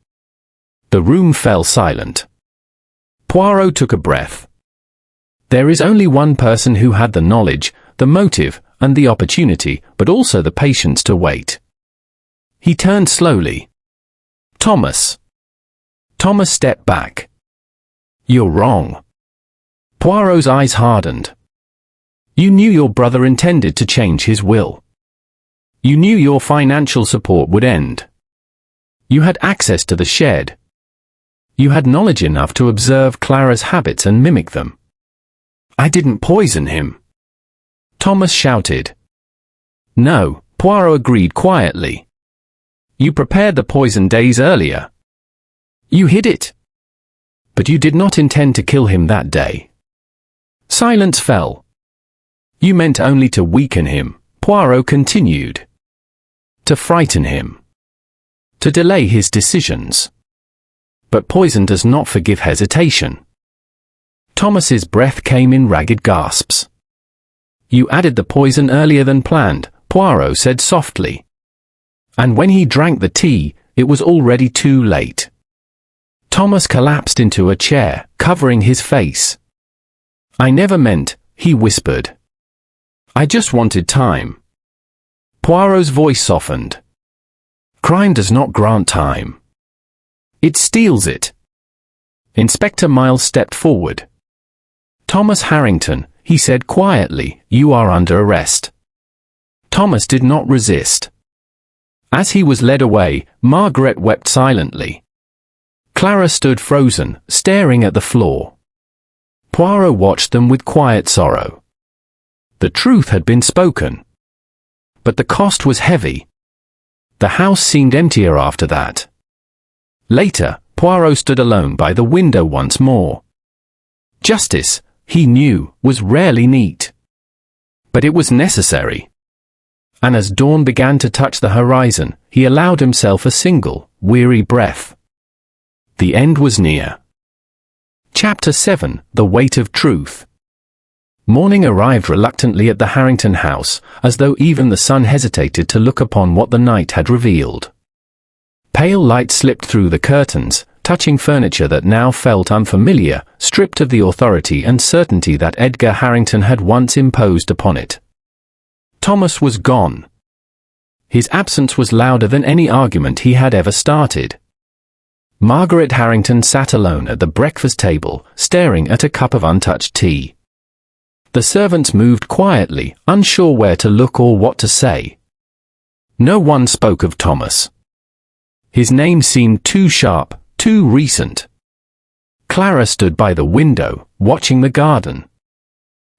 The room fell silent. Poirot took a breath. There is only one person who had the knowledge, the motive, and the opportunity, but also the patience to wait. He turned slowly. Thomas. Thomas stepped back. You're wrong. Poirot's eyes hardened. You knew your brother intended to change his will. You knew your financial support would end. You had access to the shed. You had knowledge enough to observe Clara's habits and mimic them. I didn't poison him. Thomas shouted. No, Poirot agreed quietly. You prepared the poison days earlier. You hid it. But you did not intend to kill him that day. Silence fell. You meant only to weaken him, Poirot continued. To frighten him. To delay his decisions. But poison does not forgive hesitation. Thomas's breath came in ragged gasps. You added the poison earlier than planned, Poirot said softly. And when he drank the tea, it was already too late. Thomas collapsed into a chair, covering his face. I never meant, he whispered. I just wanted time. Poirot's voice softened. Crime does not grant time. It steals it. Inspector Miles stepped forward. Thomas Harrington, he said quietly, you are under arrest. Thomas did not resist. As he was led away, Margaret wept silently. Clara stood frozen, staring at the floor. Poirot watched them with quiet sorrow. The truth had been spoken. But the cost was heavy. The house seemed emptier after that. Later, Poirot stood alone by the window once more. Justice, he knew, was rarely neat. But it was necessary. And as dawn began to touch the horizon, he allowed himself a single, weary breath. The end was near. Chapter 7, The Weight of Truth. Morning arrived reluctantly at the Harrington house, as though even the sun hesitated to look upon what the night had revealed. Pale light slipped through the curtains, touching furniture that now felt unfamiliar, stripped of the authority and certainty that Edgar Harrington had once imposed upon it. Thomas was gone. His absence was louder than any argument he had ever started. Margaret Harrington sat alone at the breakfast table, staring at a cup of untouched tea. The servants moved quietly, unsure where to look or what to say. No one spoke of Thomas. His name seemed too sharp, too recent. Clara stood by the window, watching the garden.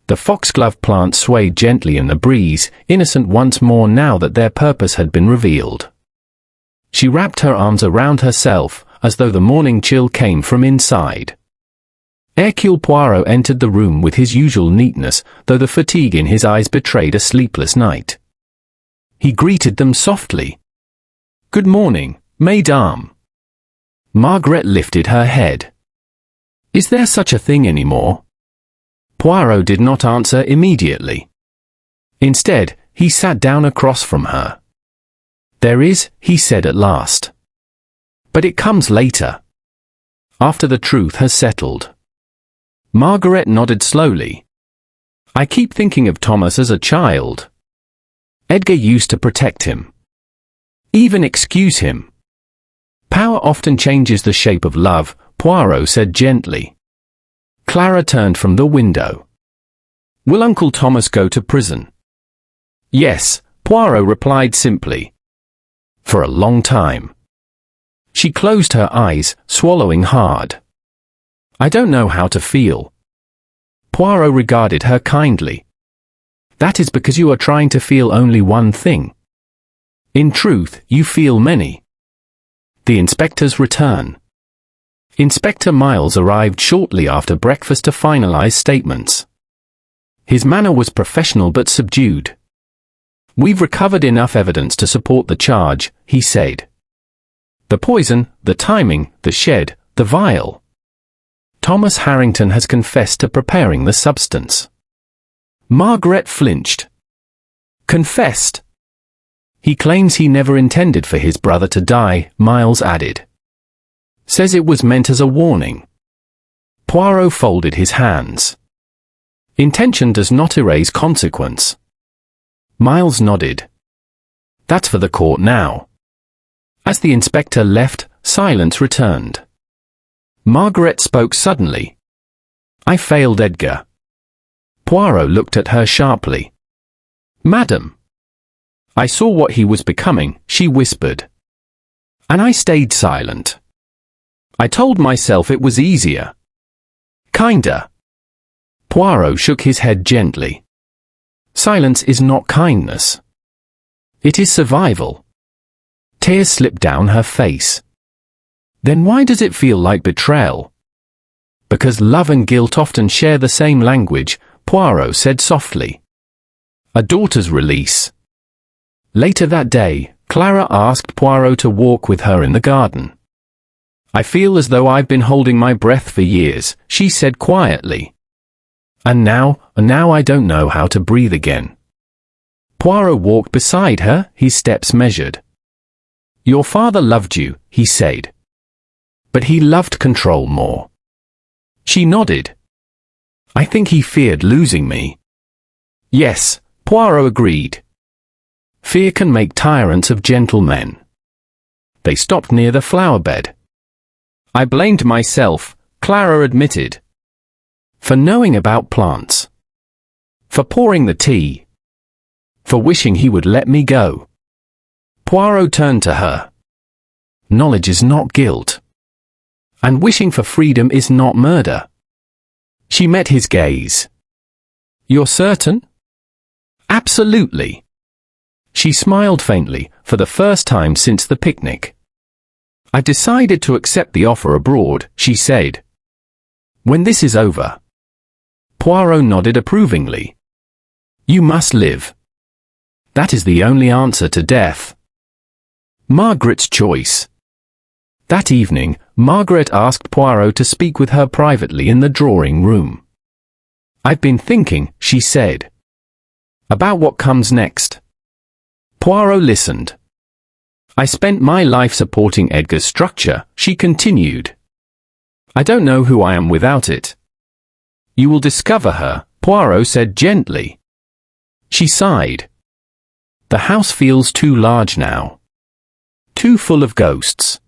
The foxglove plants swayed gently in the breeze, innocent once more now that their purpose had been revealed. She wrapped her arms around herself, as though the morning chill came from inside. Hercule Poirot entered the room with his usual neatness, though the fatigue in his eyes betrayed a sleepless night. He greeted them softly. "Good morning, mesdames." Margaret lifted her head. "Is there such a thing anymore?" Poirot did not answer immediately. Instead, he sat down across from her. "There is," he said at last. "But it comes later. After the truth has settled." Margaret nodded slowly. "I keep thinking of Thomas as a child. Edgar used to protect him. Even excuse him. Power often changes the shape of love," Poirot said gently. Clara turned from the window. "Will Uncle Thomas go to prison?" "Yes," Poirot replied simply. "For a long time." She closed her eyes, swallowing hard. "I don't know how to feel." Poirot regarded her kindly. "That is because you are trying to feel only one thing. In truth, you feel many." The inspector's return. Inspector Miles arrived shortly after breakfast to finalize statements. His manner was professional but subdued. "We've recovered enough evidence to support the charge," he said. "The poison, the timing, the shed, the vial. Thomas Harrington has confessed to preparing the substance." Margaret flinched. "Confessed?" "He claims he never intended for his brother to die," Miles added. "Says it was meant as a warning." Poirot folded his hands. "Intention does not erase consequence." Miles nodded. "That's for the court now." As the inspector left, silence returned. Margaret spoke suddenly. "I failed Edgar." Poirot looked at her sharply. "Madam." "I saw what he was becoming," she whispered. "And I stayed silent. I told myself it was easier. Kinder." Poirot shook his head gently. "Silence is not kindness. It is survival." Tears slipped down her face. "Then why does it feel like betrayal?" "Because love and guilt often share the same language," Poirot said softly. "A daughter's release." Later that day, Clara asked Poirot to walk with her in the garden. "I feel as though I've been holding my breath for years," she said quietly. And now I don't know how to breathe again." Poirot walked beside her, his steps measured. "Your father loved you," he said. "But he loved control more." She nodded. "I think he feared losing me." "Yes," Poirot agreed. "Fear can make tyrants of gentle men." They stopped near the flower bed. "I blamed myself," Clara admitted. "For knowing about plants. For pouring the tea. For wishing he would let me go." Poirot turned to her. "Knowledge is not guilt. And wishing for freedom is not murder." She met his gaze. "You're certain?" "Absolutely." She smiled faintly, for the first time since the picnic. "I've decided to accept the offer abroad," she said. "When this is over." Poirot nodded approvingly. "You must live. That is the only answer to death." Margaret's choice. That evening, Margaret asked Poirot to speak with her privately in the drawing room. "I've been thinking," she said. "About what comes next." Poirot listened. "I spent my life supporting Edgar's structure," she continued. "I don't know who I am without it." "You will discover her," Poirot said gently. She sighed. "The house feels too large now. Too full of ghosts."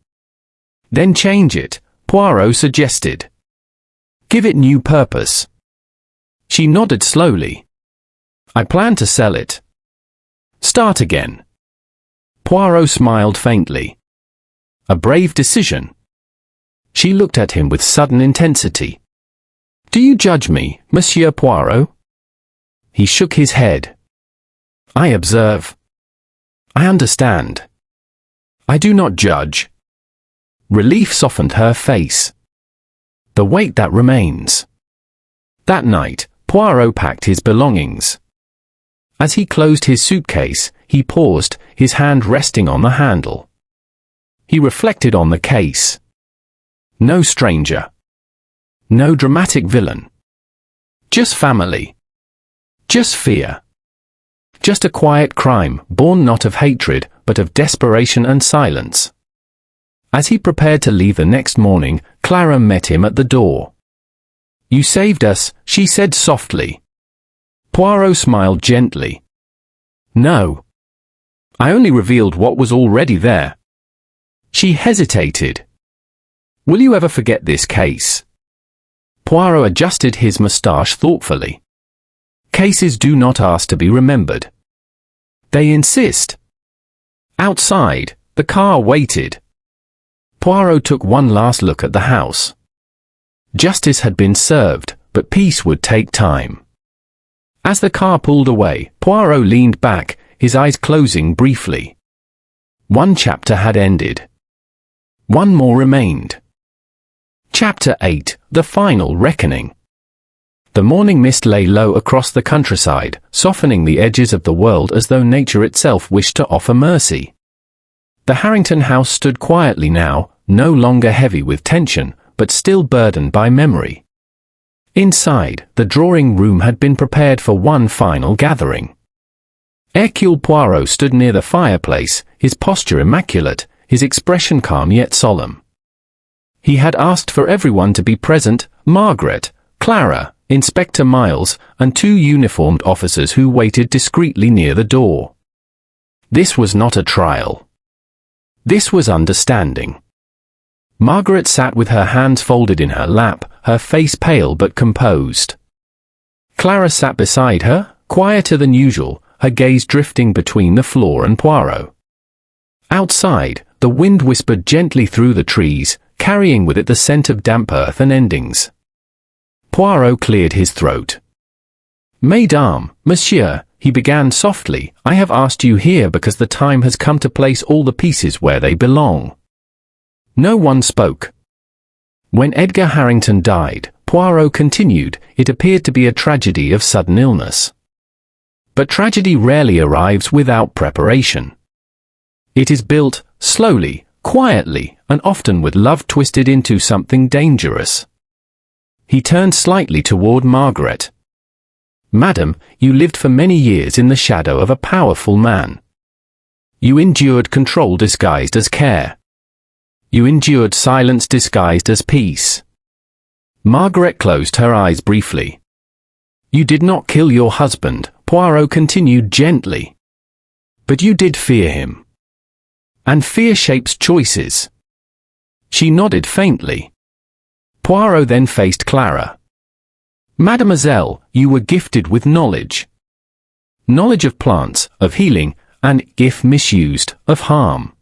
"Then change it," Poirot suggested. "Give it new purpose." She nodded slowly. "I plan to sell it." "Start again." Poirot smiled faintly. "A brave decision." She looked at him with sudden intensity. "Do you judge me, Monsieur Poirot?" He shook his head. "I observe. I understand. I do not judge." Relief softened her face. "The weight that remains." That night, Poirot packed his belongings. As he closed his suitcase, he paused, his hand resting on the handle. He reflected on the case. No stranger. No dramatic villain. Just family. Just fear. Just a quiet crime, born not of hatred, but of desperation and silence. As he prepared to leave the next morning, Clara met him at the door. "You saved us," she said softly. Poirot smiled gently. "No. I only revealed what was already there." She hesitated. "Will you ever forget this case?" Poirot adjusted his moustache thoughtfully. "Cases do not ask to be remembered. They insist." Outside, the car waited. Poirot took one last look at the house. Justice had been served, but peace would take time. As the car pulled away, Poirot leaned back, his eyes closing briefly. One chapter had ended. One more remained. Chapter 8: The Final Reckoning. The morning mist lay low across the countryside, softening the edges of the world as though nature itself wished to offer mercy. The Harrington house stood quietly now, no longer heavy with tension, but still burdened by memory. Inside, the drawing room had been prepared for one final gathering. Hercule Poirot stood near the fireplace, his posture immaculate, his expression calm yet solemn. He had asked for everyone to be present: Margaret, Clara, Inspector Miles, and two uniformed officers who waited discreetly near the door. This was not a trial. This was understanding. Margaret sat with her hands folded in her lap, her face pale but composed. Clara sat beside her, quieter than usual, her gaze drifting between the floor and Poirot. Outside, the wind whispered gently through the trees, carrying with it the scent of damp earth and endings. Poirot cleared his throat. "Mesdames, monsieur," he began softly, "I have asked you here because the time has come to place all the pieces where they belong." No one spoke. When Edgar Harrington died, Poirot continued, it appeared to be a tragedy of sudden illness. But tragedy rarely arrives without preparation. It is built, slowly, quietly, and often with love twisted into something dangerous. He turned slightly toward Margaret. "Madam, you lived for many years in the shadow of a powerful man. You endured control disguised as care. You endured silence disguised as peace." Margaret closed her eyes briefly. "You did not kill your husband," Poirot continued gently. "But you did fear him. And fear shapes choices." She nodded faintly. Poirot then faced Clara. "Mademoiselle, you were gifted with knowledge. Knowledge of plants, of healing, and, if misused, of harm.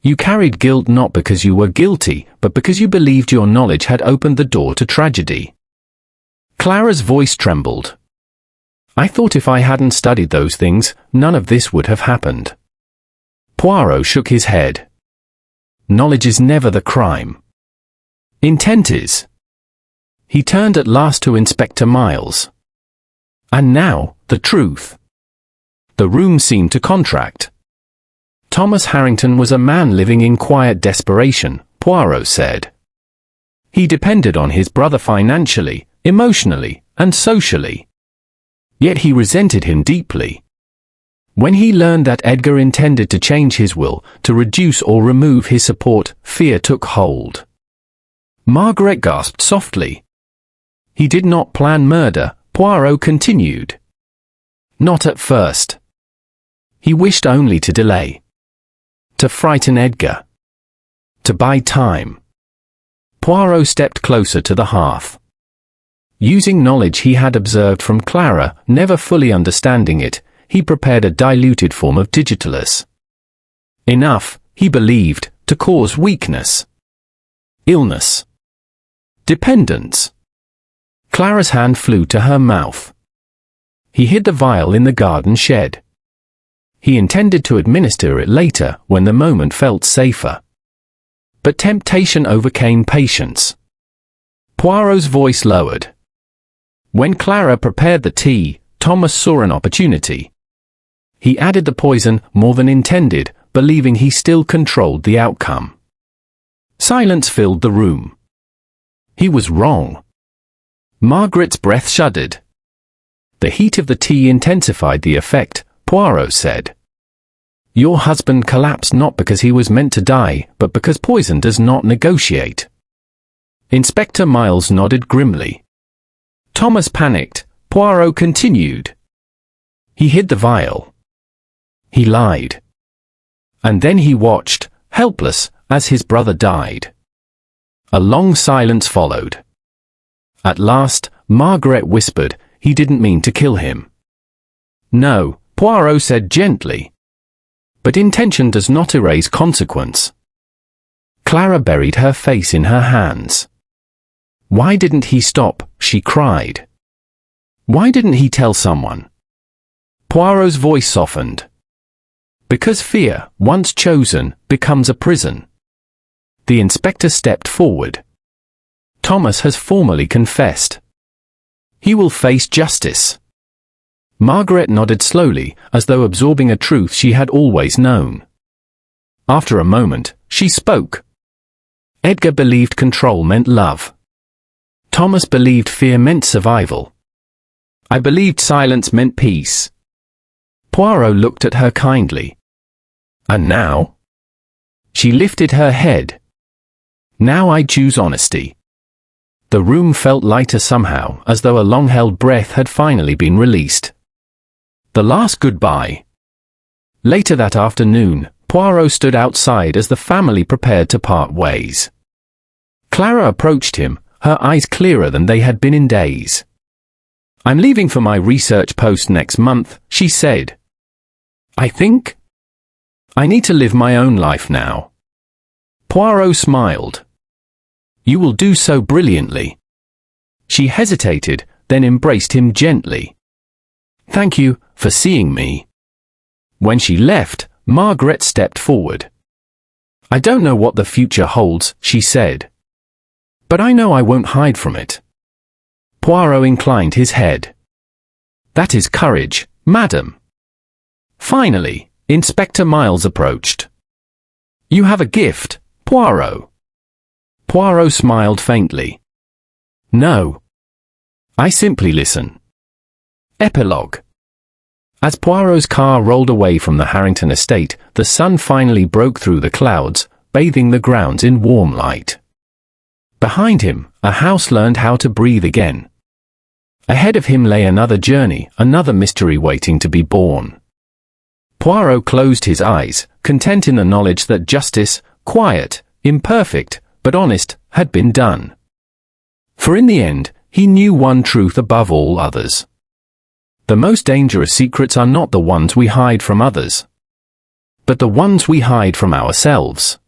You carried guilt not because you were guilty, but because you believed your knowledge had opened the door to tragedy." Clara's voice trembled. "I thought if I hadn't studied those things, none of this would have happened." Poirot shook his head. "Knowledge is never the crime. Intent is." He turned at last to Inspector Miles. "And now, the truth." The room seemed to contract. "Thomas Harrington was a man living in quiet desperation," Poirot said. "He depended on his brother financially, emotionally, and socially. Yet he resented him deeply. When he learned that Edgar intended to change his will, to reduce or remove his support, fear took hold. Margaret gasped softly. He did not plan murder, Poirot continued. Not at first. He wished only to delay. To frighten Edgar. To buy time. Poirot stepped closer to the hearth. Using knowledge he had observed from Clara, never fully understanding it, he prepared a diluted form of digitalis. Enough, he believed, to cause weakness. Illness. Dependence. Clara's hand flew to her mouth. He hid the vial in the garden shed. He intended to administer it later, when the moment felt safer. But temptation overcame patience. Poirot's voice lowered. When Clara prepared the tea, Thomas saw an opportunity. He added the poison more than intended, believing he still controlled the outcome. Silence filled the room. He was wrong. Margaret's breath shuddered. The heat of the tea intensified the effect, Poirot said. Your husband collapsed not because he was meant to die, but because poison does not negotiate. Inspector Miles nodded grimly. Thomas panicked. Poirot continued. He hid the vial. He lied. And then he watched, helpless, as his brother died. A long silence followed. At last, Margaret whispered, he didn't mean to kill him. No, Poirot said gently. But intention does not erase consequence. Clara buried her face in her hands. Why didn't he stop? She cried. Why didn't he tell someone? Poirot's voice softened. Because fear, once chosen, becomes a prison. The inspector stepped forward. Thomas has formally confessed. He will face justice. Margaret nodded slowly, as though absorbing a truth she had always known. After a moment, she spoke. Edgar believed control meant love. Thomas believed fear meant survival. I believed silence meant peace. Poirot looked at her kindly. And now? She lifted her head. Now I choose honesty. The room felt lighter somehow, as though a long-held breath had finally been released. The last goodbye. Later that afternoon, Poirot stood outside as the family prepared to part ways. Clara approached him, her eyes clearer than they had been in days. I'm leaving for my research post next month, she said. I think I need to live my own life now. Poirot smiled. You will do so brilliantly. She hesitated, then embraced him gently. Thank you for seeing me. When she left, Margaret stepped forward. I don't know what the future holds, she said. But I know I won't hide from it. Poirot inclined his head. That is courage, madam. Finally, Inspector Miles approached. You have a gift, Poirot. Poirot smiled faintly. No. I simply listen. Epilogue. As Poirot's car rolled away from the Harrington estate, the sun finally broke through the clouds, bathing the grounds in warm light. Behind him, a house learned how to breathe again. Ahead of him lay another journey, another mystery waiting to be born. Poirot closed his eyes, content in the knowledge that justice, quiet, imperfect, but honest, had been done. For in the end, he knew one truth above all others. The most dangerous secrets are not the ones we hide from others, but the ones we hide from ourselves.